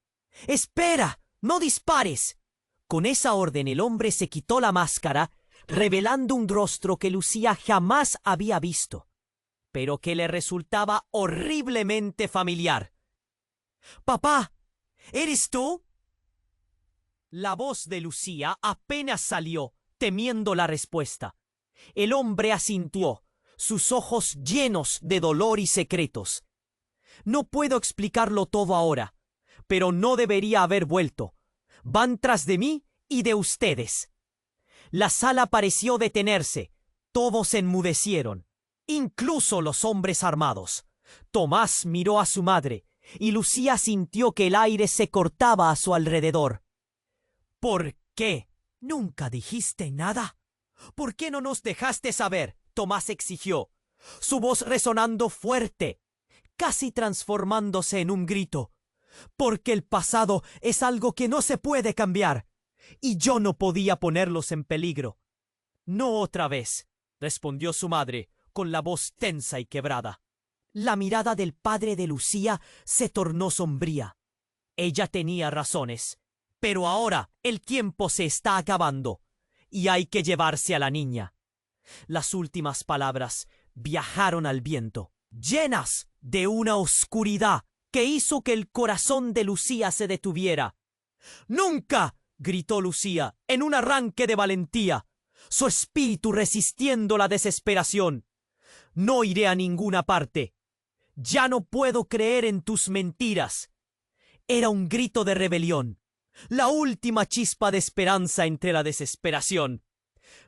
«¡Espera! ¡No dispares!». Con esa orden el hombre se quitó la máscara, revelando un rostro que Lucía jamás había visto, pero que le resultaba horriblemente familiar. «¡Papá! ¿Eres tú?». La voz de Lucía apenas salió, temiendo la respuesta. El hombre asintió, sus ojos llenos de dolor y secretos. «No puedo explicarlo todo ahora, pero no debería haber vuelto. Van tras de mí y de ustedes». La sala pareció detenerse. Todos enmudecieron, incluso los hombres armados. Tomás miró a su madre, y Lucía sintió que el aire se cortaba a su alrededor. «¿Por qué? ¿Nunca dijiste nada? ¿Por qué no nos dejaste saber?», Tomás exigió, su voz resonando fuerte, casi transformándose en un grito. «Porque el pasado es algo que no se puede cambiar. y yo no podía ponerlos en peligro. No otra vez, respondió su madre, con la voz tensa y quebrada. La mirada del padre de Lucía se tornó sombría. Ella tenía razones, pero ahora el tiempo se está acabando y hay que llevarse a la niña. Las últimas palabras viajaron al viento, llenas de una oscuridad que hizo que el corazón de Lucía se detuviera. ¡Nunca! Gritó Lucía en un arranque de valentía, su espíritu resistiendo la desesperación. No iré a ninguna parte. Ya no puedo creer en tus mentiras. Era un grito de rebelión, la última chispa de esperanza entre la desesperación.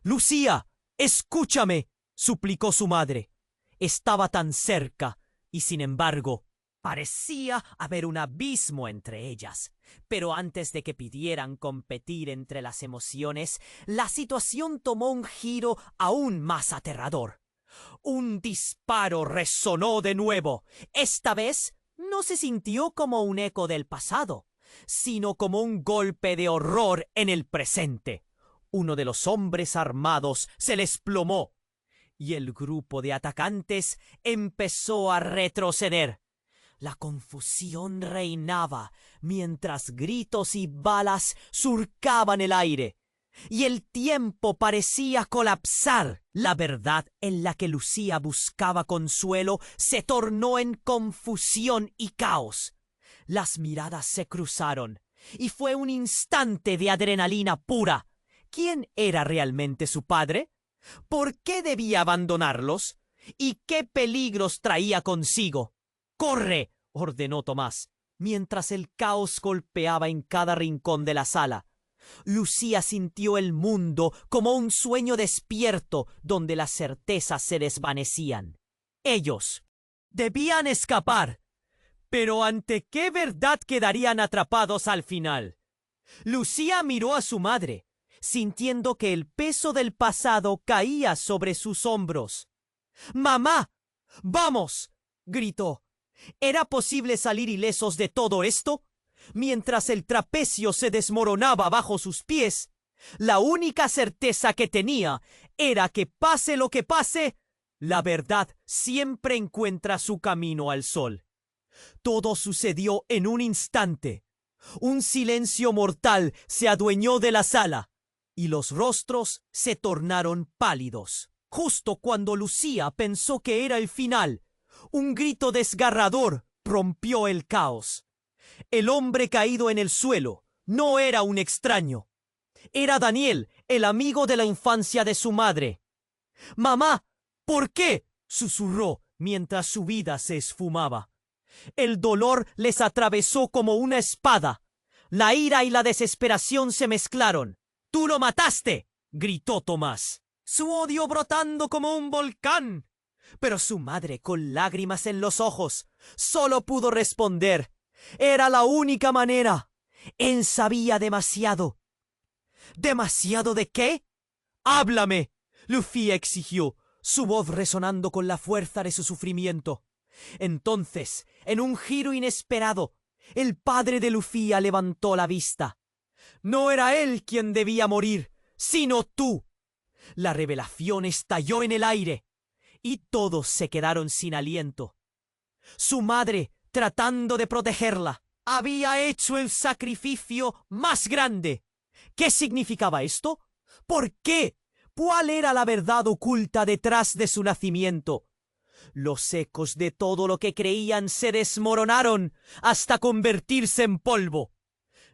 Lucía, escúchame, suplicó su madre. Estaba tan cerca y, sin embargo, parecía haber un abismo entre ellas. Pero antes de que pidieran competir entre las emociones, la situación tomó un giro aún más aterrador. Un disparo resonó de nuevo. Esta vez no se sintió como un eco del pasado, sino como un golpe de horror en el presente. Uno de los hombres armados se les desplomó y el grupo de atacantes empezó a retroceder. La confusión reinaba mientras gritos y balas surcaban el aire, y el tiempo parecía colapsar. La verdad en la que Lucía buscaba consuelo se tornó en confusión y caos. Las miradas se cruzaron, y fue un instante de adrenalina pura. ¿Quién era realmente su padre? ¿Por qué debía abandonarlos? ¿Y qué peligros traía consigo? ¡Corre!, ordenó Tomás, mientras el caos golpeaba en cada rincón de la sala. Lucía sintió el mundo como un sueño despierto donde las certezas se desvanecían. Ellos debían escapar, pero ¿ante qué verdad quedarían atrapados al final? Lucía miró a su madre, sintiendo que el peso del pasado caía sobre sus hombros. ¡Mamá! ¡Vamos!, gritó. ¿Era posible salir ilesos de todo esto? Mientras el trapecio se desmoronaba bajo sus pies, la única certeza que tenía era que pase lo que pase, la verdad siempre encuentra su camino al sol. Todo sucedió en un instante. Un silencio mortal se adueñó de la sala y los rostros se tornaron pálidos. Justo cuando Lucía pensó que era el final, un grito desgarrador rompió el caos. El hombre caído en el suelo no era un extraño. Era Daniel, el amigo de la infancia de su madre. «¡Mamá! ¿Por qué?», susurró mientras su vida se esfumaba. El dolor les atravesó como una espada. La ira y la desesperación se mezclaron. «¡Tú lo mataste!», gritó Tomás, su odio brotando como un volcán. Pero su madre, con lágrimas en los ojos, solo pudo responder. Era la única manera. Él sabía demasiado. ¿Demasiado de qué? ¡Háblame!, Lucía exigió, su voz resonando con la fuerza de su sufrimiento. Entonces, en un giro inesperado, el padre de Lucía levantó la vista. No era él quien debía morir, sino tú. La revelación estalló en el aire, y todos se quedaron sin aliento. Su madre, tratando de protegerla, había hecho el sacrificio más grande. ¿Qué significaba esto? ¿Por qué? ¿Cuál era la verdad oculta detrás de su nacimiento? Los ecos de todo lo que creían se desmoronaron hasta convertirse en polvo.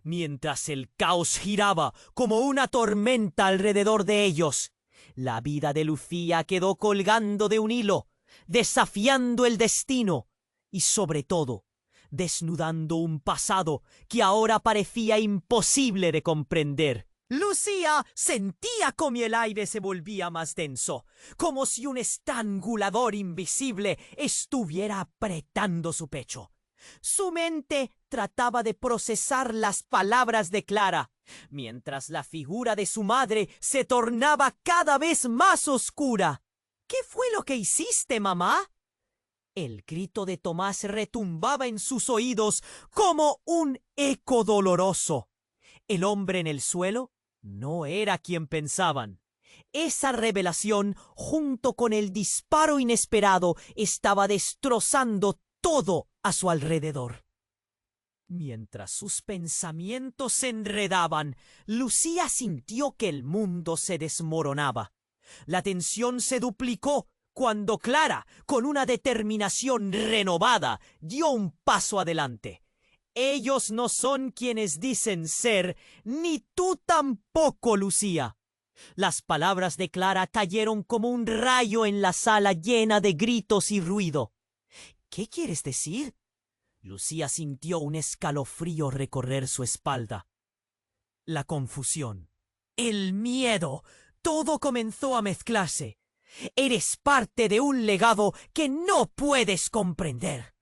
Mientras el caos giraba como una tormenta alrededor de ellos, la vida de Lucía quedó colgando de un hilo, desafiando el destino y, sobre todo, desnudando un pasado que ahora parecía imposible de comprender. Lucía sentía como el aire se volvía más denso, como si un estrangulador invisible estuviera apretando su pecho. Su mente trataba de procesar las palabras de Clara, mientras la figura de su madre se tornaba cada vez más oscura. ¿Qué fue lo que hiciste, mamá? El grito de Tomás retumbaba en sus oídos como un eco doloroso. El hombre en el suelo No era quien pensaban. Esa revelación, junto con el disparo inesperado, estaba destrozando todo a su alrededor. Mientras sus pensamientos se enredaban, Lucía sintió que el mundo se desmoronaba. La tensión se duplicó cuando Clara, con una determinación renovada, dio un paso adelante. Ellos no son quienes dicen ser, ni tú tampoco, Lucía. Las palabras de Clara cayeron como un rayo en la sala llena de gritos y ruido. ¿Qué quieres decir? Lucía sintió un escalofrío recorrer su espalda. La confusión, el miedo, todo comenzó a mezclarse. Eres parte de un legado que no puedes comprender.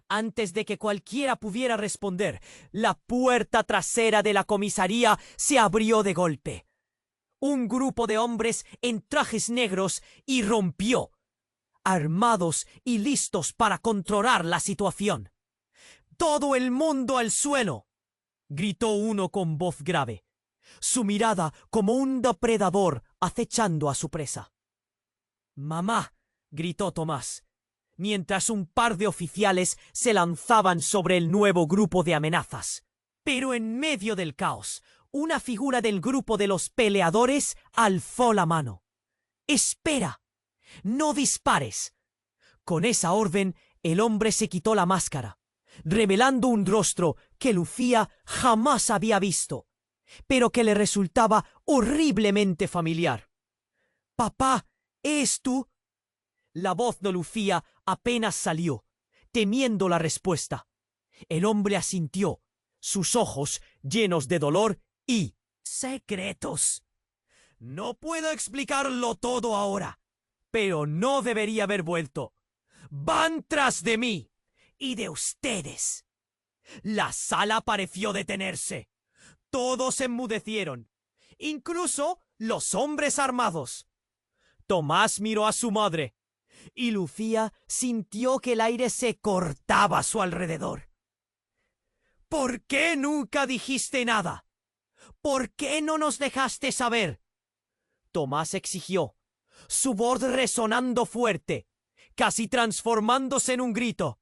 Antes de que cualquiera pudiera responder, la puerta trasera de la comisaría se abrió de golpe. Un grupo de hombres en trajes negros irrumpió, armados y listos para controlar la situación. ¡Todo el mundo al suelo!, gritó uno con voz grave, su mirada como un depredador acechando a su presa. «¡Mamá!», gritó Tomás, mientras un par de oficiales se lanzaban sobre el nuevo grupo de amenazas. Pero en medio del caos, una figura del grupo de los peleadores alzó la mano. «¡Espera! ¡No dispares!». Con esa orden, el hombre se quitó la máscara, revelando un rostro que Lucía jamás había visto, pero que le resultaba horriblemente familiar. «Papá, ¿es tú?». La voz de Lucía apenas salió, temiendo la respuesta. El hombre asintió, sus ojos llenos de dolor y secretos. «No puedo explicarlo todo ahora, pero no debería haber vuelto. Van tras de mí y de ustedes». La sala pareció detenerse. Todos enmudecieron, incluso los hombres armados. Tomás miró a su madre, y Lucía sintió que el aire se cortaba a su alrededor. «¿Por qué nunca dijiste nada? ¿Por qué no nos dejaste saber?», Tomás exigió, su voz resonando fuerte, casi transformándose en un grito.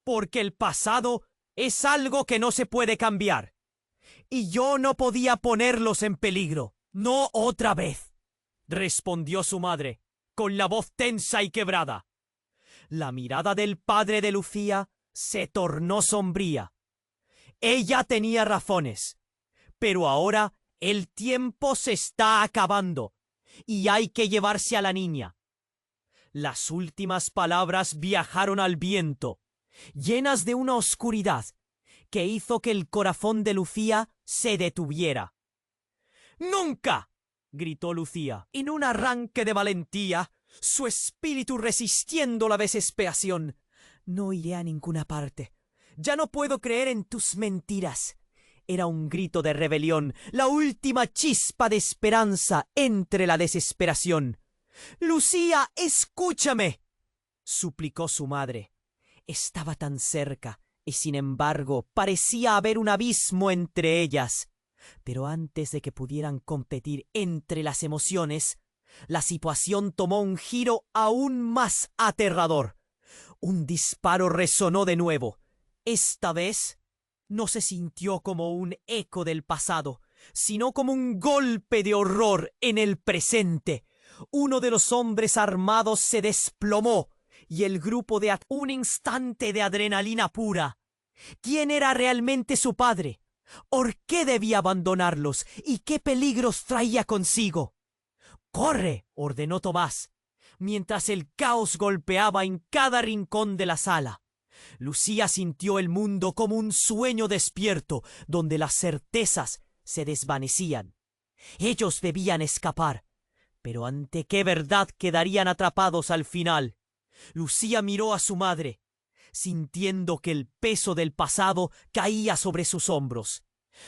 «Porque el pasado es algo que no se puede cambiar, y yo no podía ponerlos en peligro. No otra vez», respondió su madre, con la voz tensa y quebrada. La mirada del padre de Lucía se tornó sombría. Ella tenía razones, pero ahora el tiempo se está acabando y hay que llevarse a la niña. Las últimas palabras viajaron al viento, llenas de una oscuridad que hizo que el corazón de Lucía se detuviera. «¡Nunca!», gritó Lucía, en un arranque de valentía, su espíritu resistiendo la desesperación. «No iré a ninguna parte. Ya no puedo creer en tus mentiras». Era un grito de rebelión, la última chispa de esperanza entre la desesperación. «Lucía, escúchame», suplicó su madre. Estaba tan cerca, y sin embargo parecía haber un abismo entre ellas. Pero antes de que pudieran competir entre las emociones, la situación tomó un giro aún más aterrador. Un disparo resonó de nuevo. Esta vez no se sintió como un eco del pasado, sino como un golpe de horror en el presente. Uno de los hombres armados se desplomó y el grupo de un instante de adrenalina pura. ¿Quién era realmente su padre? ¿Por qué debía abandonarlos? ¿Y qué peligros traía consigo? «¡Corre!», ordenó Tomás, mientras el caos golpeaba en cada rincón de la sala. Lucía sintió el mundo como un sueño despierto, donde las certezas se desvanecían. Ellos debían escapar, pero ¿ante qué verdad quedarían atrapados al final? Lucía miró a su madre, sintiendo que el peso del pasado caía sobre sus hombros.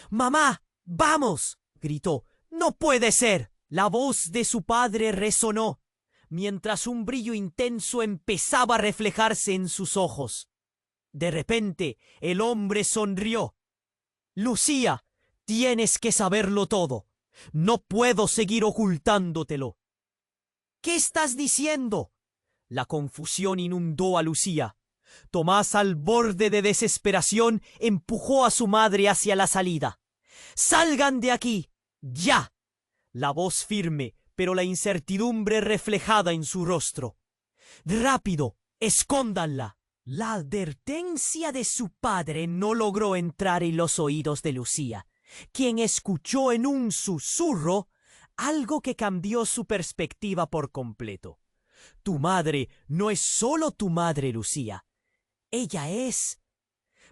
«¡Mamá, vamos!», gritó. «¡No puede ser!». La voz de su padre resonó, mientras un brillo intenso empezaba a reflejarse en sus ojos. De repente, el hombre sonrió. «Lucía, Tienes que saberlo todo. No puedo seguir ocultándotelo. ¿Qué estás diciendo? La confusión inundó a Lucía. Tomás, al borde de desesperación, empujó a su madre hacia la salida. ¡Salgan de aquí! ¡Ya! La voz firme, pero la incertidumbre reflejada en su rostro. ¡Rápido! ¡Escóndanla! La advertencia de su padre no logró entrar en los oídos de Lucía, quien escuchó en un susurro algo que cambió su perspectiva por completo. Tu madre no es solo tu madre, Lucía. Ella es...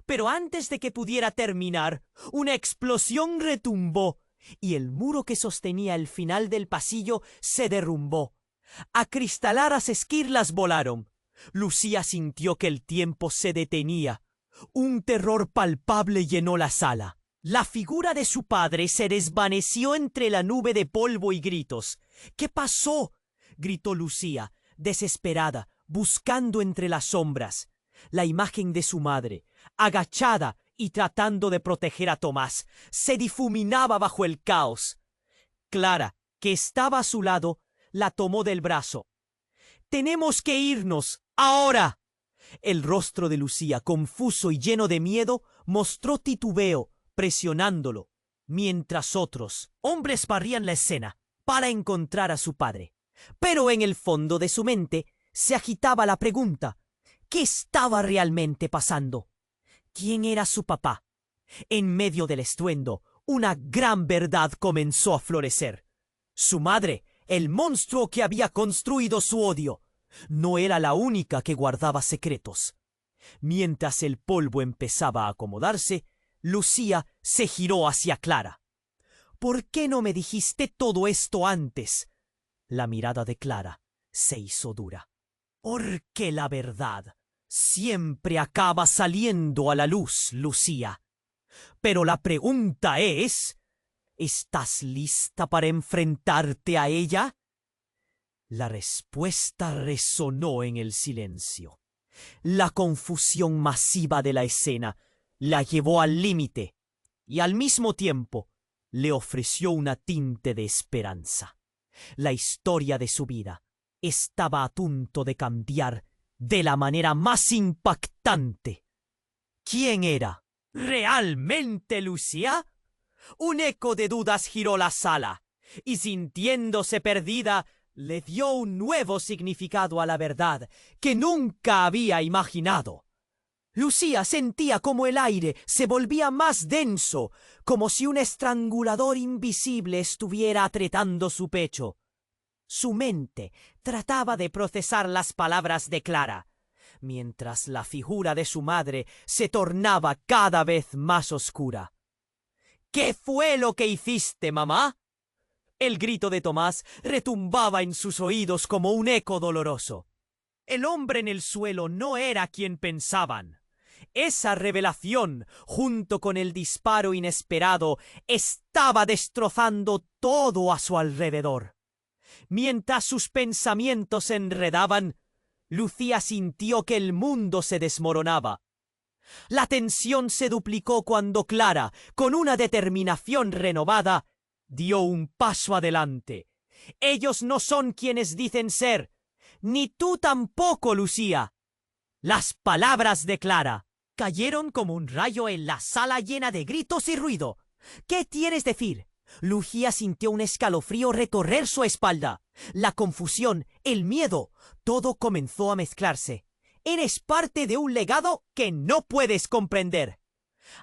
Pero antes de que pudiera terminar, una explosión retumbó y el muro que sostenía el final del pasillo se derrumbó. Acristaladas esquirlas volaron. Lucía sintió que el tiempo se detenía. Un terror palpable llenó la sala. La figura de su padre se desvaneció entre la nube de polvo y gritos. ¿Qué pasó? Gritó Lucía, desesperada, buscando entre las sombras. La imagen de su madre, agachada y tratando de proteger a Tomás, se difuminaba bajo el caos. Clara, que estaba a su lado, la tomó del brazo. «¡Tenemos que irnos! ¡Ahora!». El rostro de Lucía, confuso y lleno de miedo, mostró titubeo, presionándolo, mientras otros hombres barrían la escena para encontrar a su padre. Pero en el fondo de su mente se agitaba la pregunta: ¿qué estaba realmente pasando? ¿Quién era su papá? En medio del estruendo, una gran verdad comenzó a florecer. Su madre, el monstruo que había construido su odio, no era la única que guardaba secretos. Mientras el polvo empezaba a acomodarse, Lucía se giró hacia Clara. «¿Por qué no me dijiste todo esto antes?». La mirada de Clara se hizo dura. «Porque la verdad siempre acaba saliendo a la luz, Lucía. Pero la pregunta es, ¿estás lista para enfrentarte a ella?». La respuesta resonó en el silencio. La confusión masiva de la escena la llevó al límite y al mismo tiempo le ofreció una tinte de esperanza. La historia de su vida estaba a punto de cambiar de la manera más impactante. ¿Quién era realmente Lucía? Un eco de dudas giró la sala, y sintiéndose perdida, le dio un nuevo significado a la verdad que nunca había imaginado. Lucía sentía como el aire se volvía más denso, como si un estrangulador invisible estuviera apretando su pecho. Su mente trataba de procesar las palabras de Clara, mientras la figura de su madre se tornaba cada vez más oscura. «¿Qué fue lo que hiciste, mamá?». El grito de Tomás retumbaba en sus oídos como un eco doloroso. El hombre en el suelo no era quien pensaban. Esa revelación, junto con el disparo inesperado, estaba destrozando todo a su alrededor. Mientras sus pensamientos se enredaban, Lucía sintió que el mundo se desmoronaba. La tensión se duplicó cuando Clara, con una determinación renovada, dio un paso adelante. «Ellos no son quienes dicen ser. Ni tú tampoco, Lucía». Las palabras de Clara cayeron como un rayo en la sala llena de gritos y ruido. «¿Qué quieres decir?». Lucía sintió un escalofrío recorrer su espalda. La confusión, el miedo, todo comenzó a mezclarse. «Eres parte de un legado que no puedes comprender».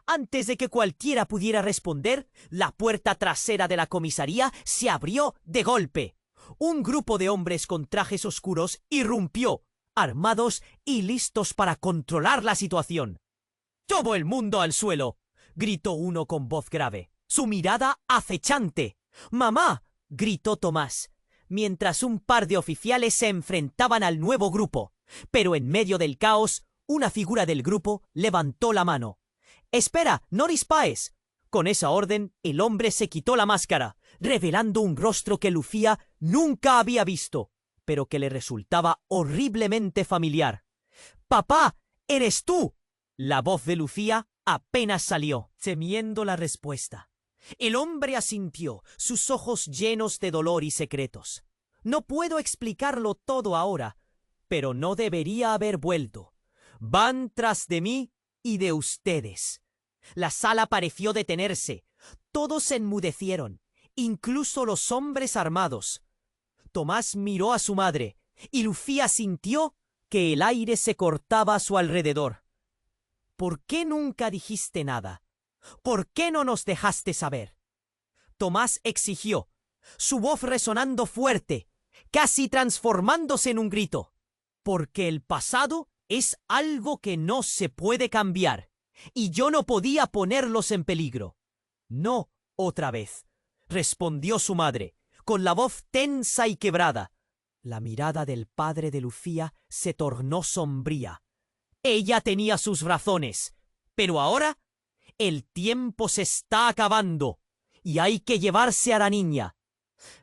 Antes de que cualquiera pudiera responder, la puerta trasera de la comisaría se abrió de golpe. Un grupo de hombres con trajes oscuros irrumpió, armados y listos para controlar la situación. «¡Todo el mundo al suelo!», gritó uno con voz grave, su mirada acechante. «¡Mamá!», gritó Tomás, mientras un par de oficiales se enfrentaban al nuevo grupo. Pero en medio del caos, una figura del grupo levantó la mano. «¡Espera, no dispares!». Con esa orden, el hombre se quitó la máscara, revelando un rostro que Lucía nunca había visto, pero que le resultaba horriblemente familiar. «¡Papá, eres tú!». La voz de Lucía apenas salió, temiendo la respuesta. El hombre asintió, sus ojos llenos de dolor y secretos. No puedo explicarlo todo ahora, pero no debería haber vuelto. Van tras de mí y de ustedes. La sala pareció detenerse. Todos se enmudecieron, incluso los hombres armados. Tomás miró a su madre, y Lucía sintió que el aire se cortaba a su alrededor. ¿Por qué nunca dijiste nada? ¿Por qué no nos dejaste saber? Tomás exigió, su voz resonando fuerte, casi transformándose en un grito. Porque el pasado es algo que no se puede cambiar, y yo no podía ponerlos en peligro. No, otra vez, respondió su madre, con la voz tensa y quebrada. La mirada del padre de Lucía se tornó sombría. Ella tenía sus razones, pero ahora el tiempo se está acabando y hay que llevarse a la niña.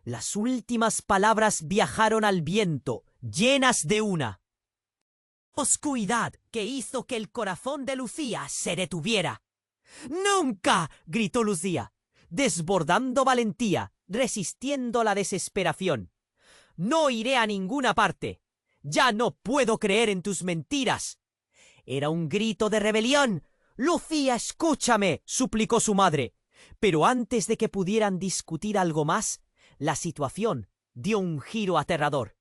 Las últimas palabras viajaron al viento, llenas de una oscuridad que hizo que el corazón de Lucía se detuviera. ¡Nunca! Gritó Lucía, desbordando valentía, resistiendo la desesperación. No iré a ninguna parte. Ya no puedo creer en tus mentiras. Era un grito de rebelión. Lucía, escúchame, suplicó su madre. Pero antes de que pudieran discutir algo más, la situación dio un giro aterrador.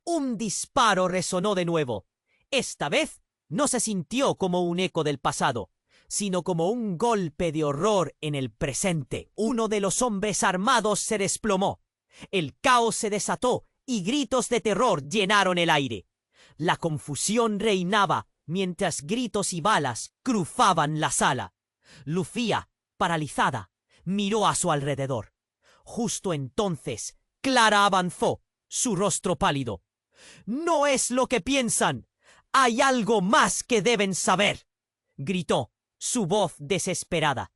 Un disparo resonó de nuevo. Esta vez no se sintió como un eco del pasado, sino como un golpe de horror en el presente. Uno de los hombres armados se desplomó. El caos se desató y gritos de terror llenaron el aire. La confusión reinaba mientras gritos y balas cruzaban la sala. Lucía, paralizada, miró a su alrededor. Justo entonces, Clara avanzó, su rostro pálido. «¡No es lo que piensan! ¡Hay algo más que deben saber!», gritó, su voz desesperada.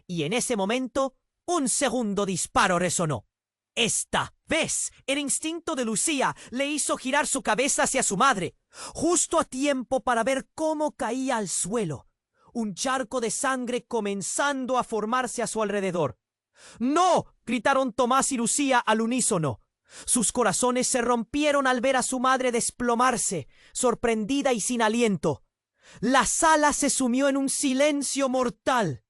Y en ese momento, un segundo disparo resonó. Esta vez, el instinto de Lucía le hizo girar su cabeza hacia su madre, justo a tiempo para ver cómo caía al suelo, un charco de sangre comenzando a formarse a su alrededor. «¡No!», gritaron Tomás y Lucía al unísono. Sus corazones se rompieron al ver a su madre desplomarse, sorprendida y sin aliento. La sala se sumió en un silencio mortal.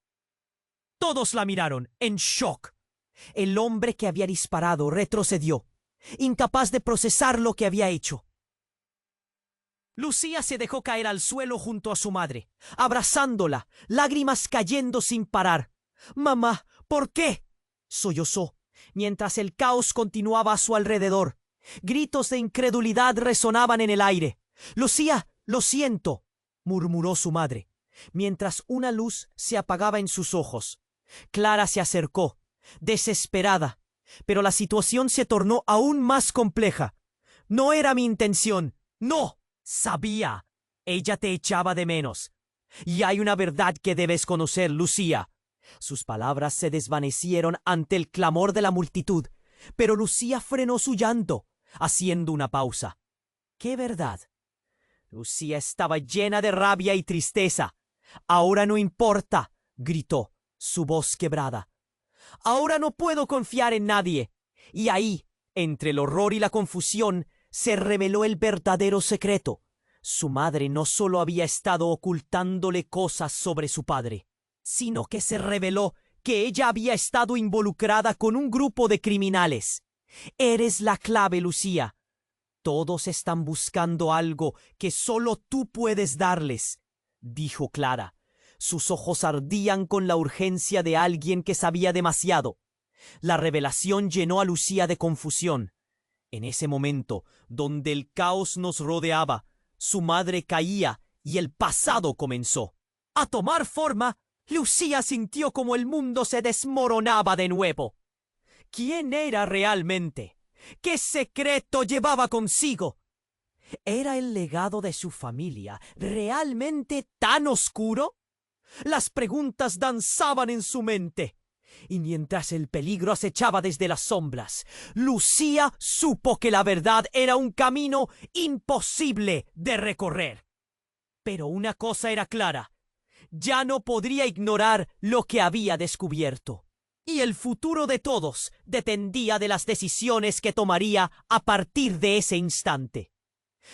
Todos la miraron, en shock. El hombre que había disparado retrocedió, incapaz de procesar lo que había hecho. Lucía se dejó caer al suelo junto a su madre, abrazándola, lágrimas cayendo sin parar. «Mamá, ¿por qué?», sollozó, mientras el caos continuaba a su alrededor. Gritos de incredulidad resonaban en el aire. «Lucía, lo siento», murmuró su madre, mientras una luz se apagaba en sus ojos. Clara se acercó, desesperada, pero la situación se tornó aún más compleja. «No era mi intención. No. Sabía. Ella te echaba de menos. Y hay una verdad que debes conocer, Lucía». Sus palabras se desvanecieron ante el clamor de la multitud, pero Lucía frenó su llanto, haciendo una pausa. ¿Qué verdad? Lucía estaba llena de rabia y tristeza. «Ahora no importa», gritó, su voz quebrada. «Ahora no puedo confiar en nadie». Y ahí, entre el horror y la confusión, se reveló el verdadero secreto. Su madre no solo había estado ocultándole cosas sobre su padre, sino que se reveló que ella había estado involucrada con un grupo de criminales. «Eres la clave, Lucía. Todos están buscando algo que solo tú puedes darles», dijo Clara. Sus ojos ardían con la urgencia de alguien que sabía demasiado. La revelación llenó a Lucía de confusión. En ese momento, donde el caos nos rodeaba, su madre caía y el pasado comenzó a tomar forma. Lucía sintió como el mundo se desmoronaba de nuevo. ¿Quién era realmente? ¿Qué secreto llevaba consigo? ¿Era el legado de su familia realmente tan oscuro? Las preguntas danzaban en su mente. Y mientras el peligro acechaba desde las sombras, Lucía supo que la verdad era un camino imposible de recorrer. Pero una cosa era clara. Ya no podría ignorar lo que había descubierto. y el futuro de todos dependía de las decisiones que tomaría a partir de ese instante.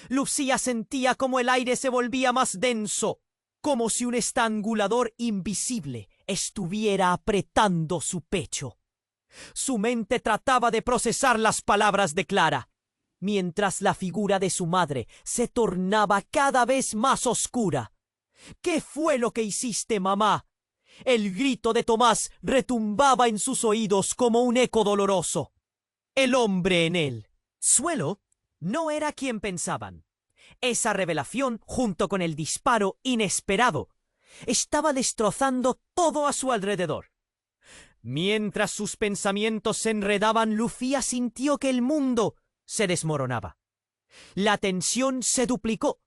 Lucía sentía como el aire se volvía más denso, como si un estrangulador invisible estuviera apretando su pecho. Su mente trataba de procesar las palabras de Clara, mientras la figura de su madre se tornaba cada vez más oscura. ¿Qué fue lo que hiciste, mamá? El grito de Tomás retumbaba en sus oídos como un eco doloroso. El hombre en el suelo no era quien pensaban. Esa revelación, junto con el disparo inesperado, estaba destrozando todo a su alrededor. Mientras sus pensamientos se enredaban, Lucía sintió que el mundo se desmoronaba. La tensión se duplicó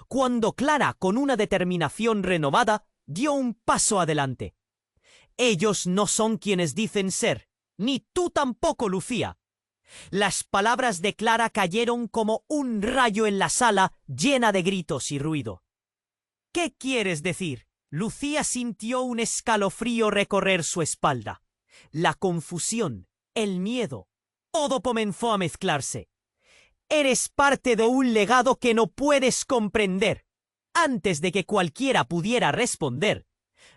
cuando Clara, con una determinación renovada, dio un paso adelante. Ellos no son quienes dicen ser, ni tú tampoco, Lucía. Las palabras de Clara cayeron como un rayo en la sala llena de gritos y ruido. ¿Qué quieres decir? Lucía sintió un escalofrío recorrer su espalda. La confusión, el miedo, todo comenzó a mezclarse. Eres parte de un legado que no puedes comprender. Antes de que cualquiera pudiera responder,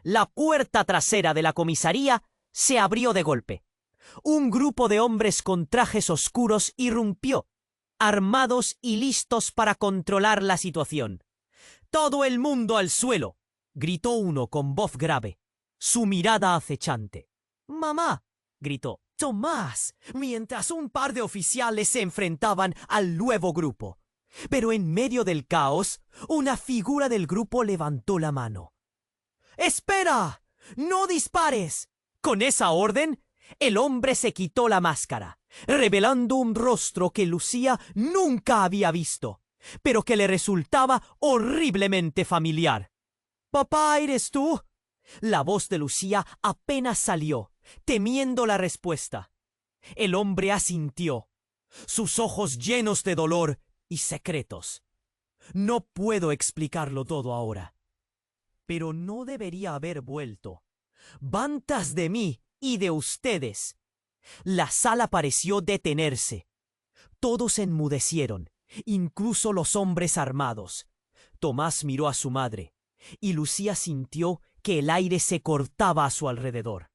la puerta trasera de la comisaría se abrió de golpe. Un grupo de hombres con trajes oscuros irrumpió, armados y listos para controlar la situación. «¡Todo el mundo al suelo!», gritó uno con voz grave, su mirada acechante. «¡Mamá!», gritó Tomás, mientras un par de oficiales se enfrentaban al nuevo grupo. Pero en medio del caos, una figura del grupo levantó la mano. «¡Espera! ¡No dispares!». Con esa orden, el hombre se quitó la máscara, revelando un rostro que Lucía nunca había visto, pero que le resultaba horriblemente familiar. «¿Papá, eres tú?». La voz de Lucía apenas salió, temiendo la respuesta. El hombre asintió, sus ojos llenos de dolor y secretos. «No puedo explicarlo todo ahora, pero no debería haber vuelto. Vantas de mí y de ustedes». La sala pareció detenerse. Todos enmudecieron, incluso los hombres armados. Tomás miró a su madre, y Lucía sintió que el aire se cortaba a su alrededor.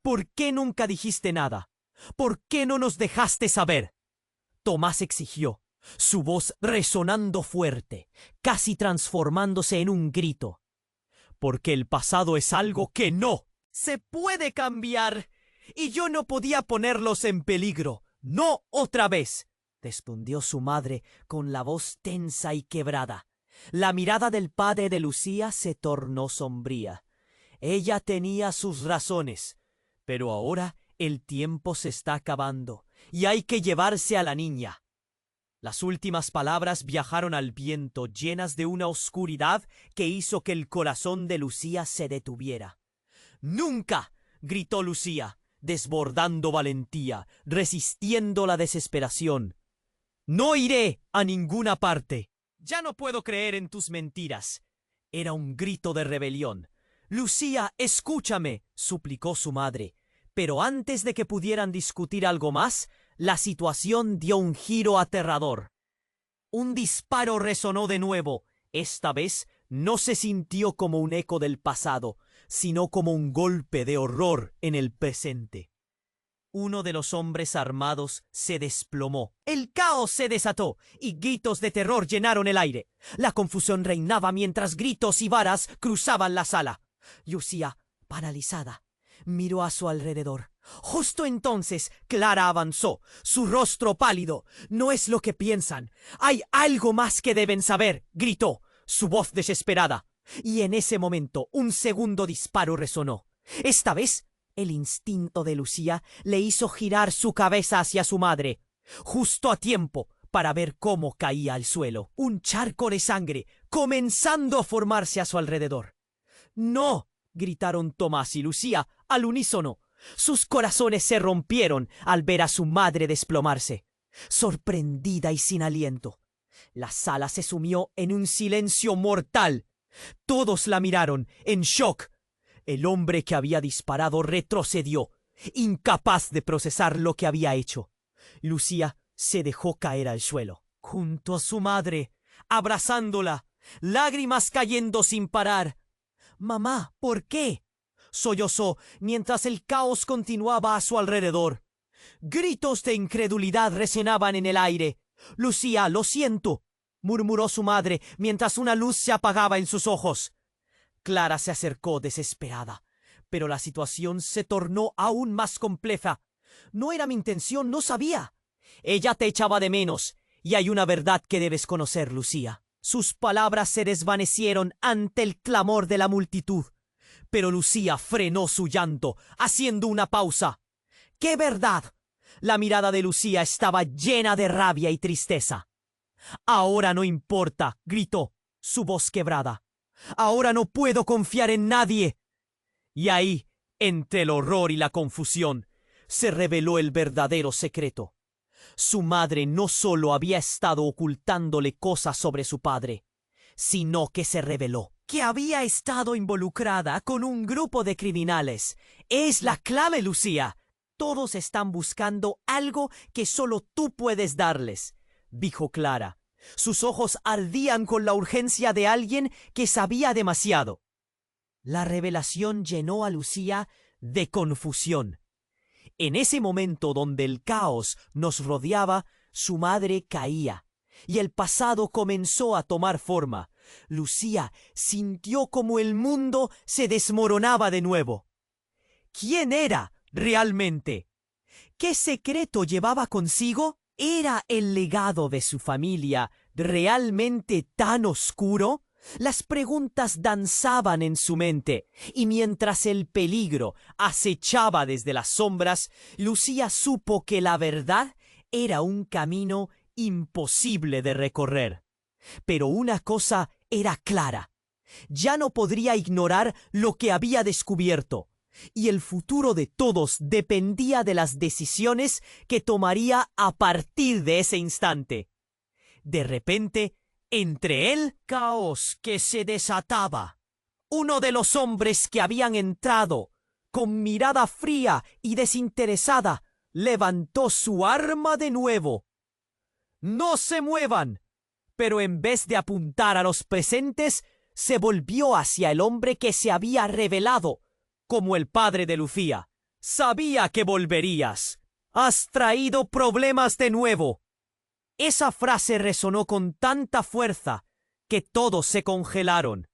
«¿Por qué nunca dijiste nada? ¿Por qué no nos dejaste saber?». Tomás exigió, su voz resonando fuerte, casi transformándose en un grito. «Porque el pasado es algo que no se puede cambiar, y yo no podía ponerlos en peligro. ¡No otra vez!», respondió su madre con la voz tensa y quebrada. La mirada del padre de Lucía se tornó sombría. Ella tenía sus razones, pero ahora el tiempo se está acabando y hay que llevarse a la niña. Las últimas palabras viajaron al viento, llenas de una oscuridad que hizo que el corazón de Lucía se detuviera. «¡Nunca!», gritó Lucía, desbordando valentía, resistiendo la desesperación. «No iré a ninguna parte. Ya no puedo creer en tus mentiras». Era un grito de rebelión. «Lucía, escúchame», suplicó su madre. Pero antes de que pudieran discutir algo más, la situación dio un giro aterrador. Un disparo resonó de nuevo. Esta vez no se sintió como un eco del pasado, sino como un golpe de horror en el presente. Uno de los hombres armados se desplomó. El caos se desató y gritos de terror llenaron el aire. La confusión reinaba mientras gritos y varas cruzaban la sala. Lucía, paralizada, miró a su alrededor. Justo entonces Clara avanzó, su rostro pálido. «No es lo que piensan. Hay algo más que deben saber», gritó, su voz desesperada. Y en ese momento un segundo disparo resonó. Esta vez, el instinto de Lucía le hizo girar su cabeza hacia su madre, justo a tiempo para ver cómo caía al suelo. Un charco de sangre comenzando a formarse a su alrededor. «¡No!», gritaron Tomás y Lucía al unísono. Sus corazones se rompieron al ver a su madre desplomarse, sorprendida y sin aliento. La sala se sumió en un silencio mortal. Todos la miraron, en shock. El hombre que había disparado retrocedió, Incapaz de procesar lo que había hecho, Lucía se dejó caer al suelo, junto a su madre, abrazándola, lágrimas cayendo sin parar. «Mamá, ¿por qué?», sollozó mientras el caos continuaba a su alrededor. Gritos de incredulidad resonaban en el aire. «Lucía, lo siento», murmuró su madre mientras una luz se apagaba en sus ojos. Clara se acercó desesperada, pero la situación se tornó aún más compleja. «No era mi intención, no sabía. Ella te echaba de menos, y hay una verdad que debes conocer, Lucía». Sus palabras se desvanecieron ante el clamor de la multitud, pero Lucía frenó su llanto, haciendo una pausa. «¿Qué verdad?». La mirada de Lucía estaba llena de rabia y tristeza. «Ahora no importa», gritó, su voz quebrada. «Ahora no puedo confiar en nadie». Y ahí, entre el horror y la confusión, se reveló el verdadero secreto. Su madre no solo había estado ocultándole cosas sobre su padre, sino que se reveló que había estado involucrada con un grupo de criminales. «Es la clave, Lucía. Todos están buscando algo que solo tú puedes darles», dijo Clara. Sus ojos ardían con la urgencia de alguien que sabía demasiado. La revelación llenó a Lucía de confusión. En ese momento donde el caos nos rodeaba, su madre caía, y el pasado comenzó a tomar forma. Lucía sintió como el mundo se desmoronaba de nuevo. ¿Quién era realmente? ¿Qué secreto llevaba consigo? ¿Era el legado de su familia realmente tan oscuro? Las preguntas danzaban en su mente, y mientras el peligro acechaba desde las sombras, Lucía supo que la verdad era un camino imposible de recorrer. Pero una cosa era clara: ya no podría ignorar lo que había descubierto, y el futuro de todos dependía de las decisiones que tomaría a partir de ese instante. De repente, entre el caos que se desataba, uno de los hombres que habían entrado, con mirada fría y desinteresada, levantó su arma de nuevo. «¡No se muevan!», pero en vez de apuntar a los presentes, se volvió hacia el hombre que se había revelado como el padre de Lucía. «Sabía que volverías. Has traído problemas de nuevo». Esa frase resonó con tanta fuerza que todos se congelaron.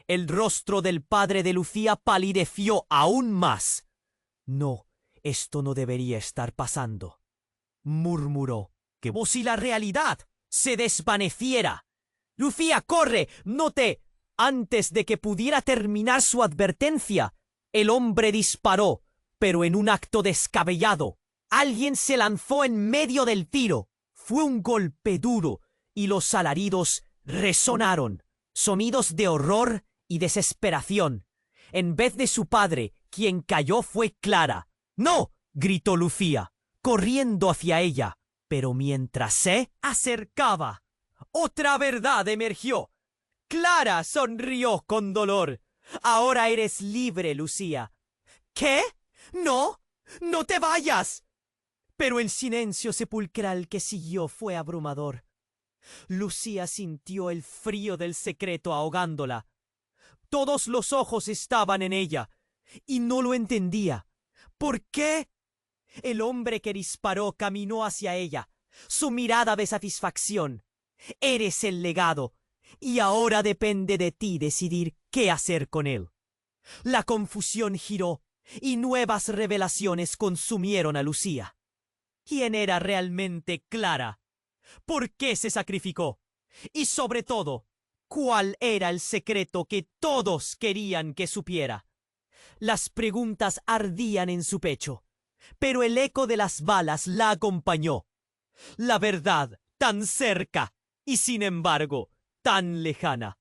El rostro del padre de Lucía palideció aún más. «No, esto no debería estar pasando», murmuró. «Como si la realidad se desvaneciera». «Lucía, corre, no te...». Antes de que pudiera terminar su advertencia, el hombre disparó, pero en un acto descabellado. Alguien se lanzó en medio del tiro. Fue un golpe duro y los alaridos resonaron, sonidos de horror y desesperación. En vez de su padre, quien cayó fue Clara. «¡No!», gritó Lucía, corriendo hacia ella. Pero mientras se acercaba, otra verdad emergió. Clara sonrió con dolor. «Ahora eres libre, Lucía». «¿Qué? No, no te vayas». Pero el silencio sepulcral que siguió fue abrumador. Lucía sintió el frío del secreto ahogándola. Todos los ojos estaban en ella, y no lo entendía. ¿Por qué? El hombre que disparó caminó hacia ella, su mirada de satisfacción. «Eres el legado, y ahora depende de ti decidir qué hacer con él». La confusión giró, y nuevas revelaciones consumieron a Lucía. ¿Quién era realmente Clara? ¿Por qué se sacrificó? Y sobre todo, ¿cuál era el secreto que todos querían que supiera? Las preguntas ardían en su pecho, pero el eco de las balas la acompañó. La verdad, tan cerca y sin embargo, tan lejana.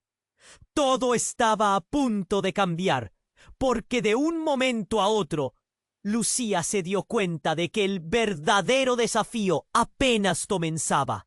Todo estaba a punto de cambiar, porque de un momento a otro, Lucía se dio cuenta de que el verdadero desafío apenas comenzaba.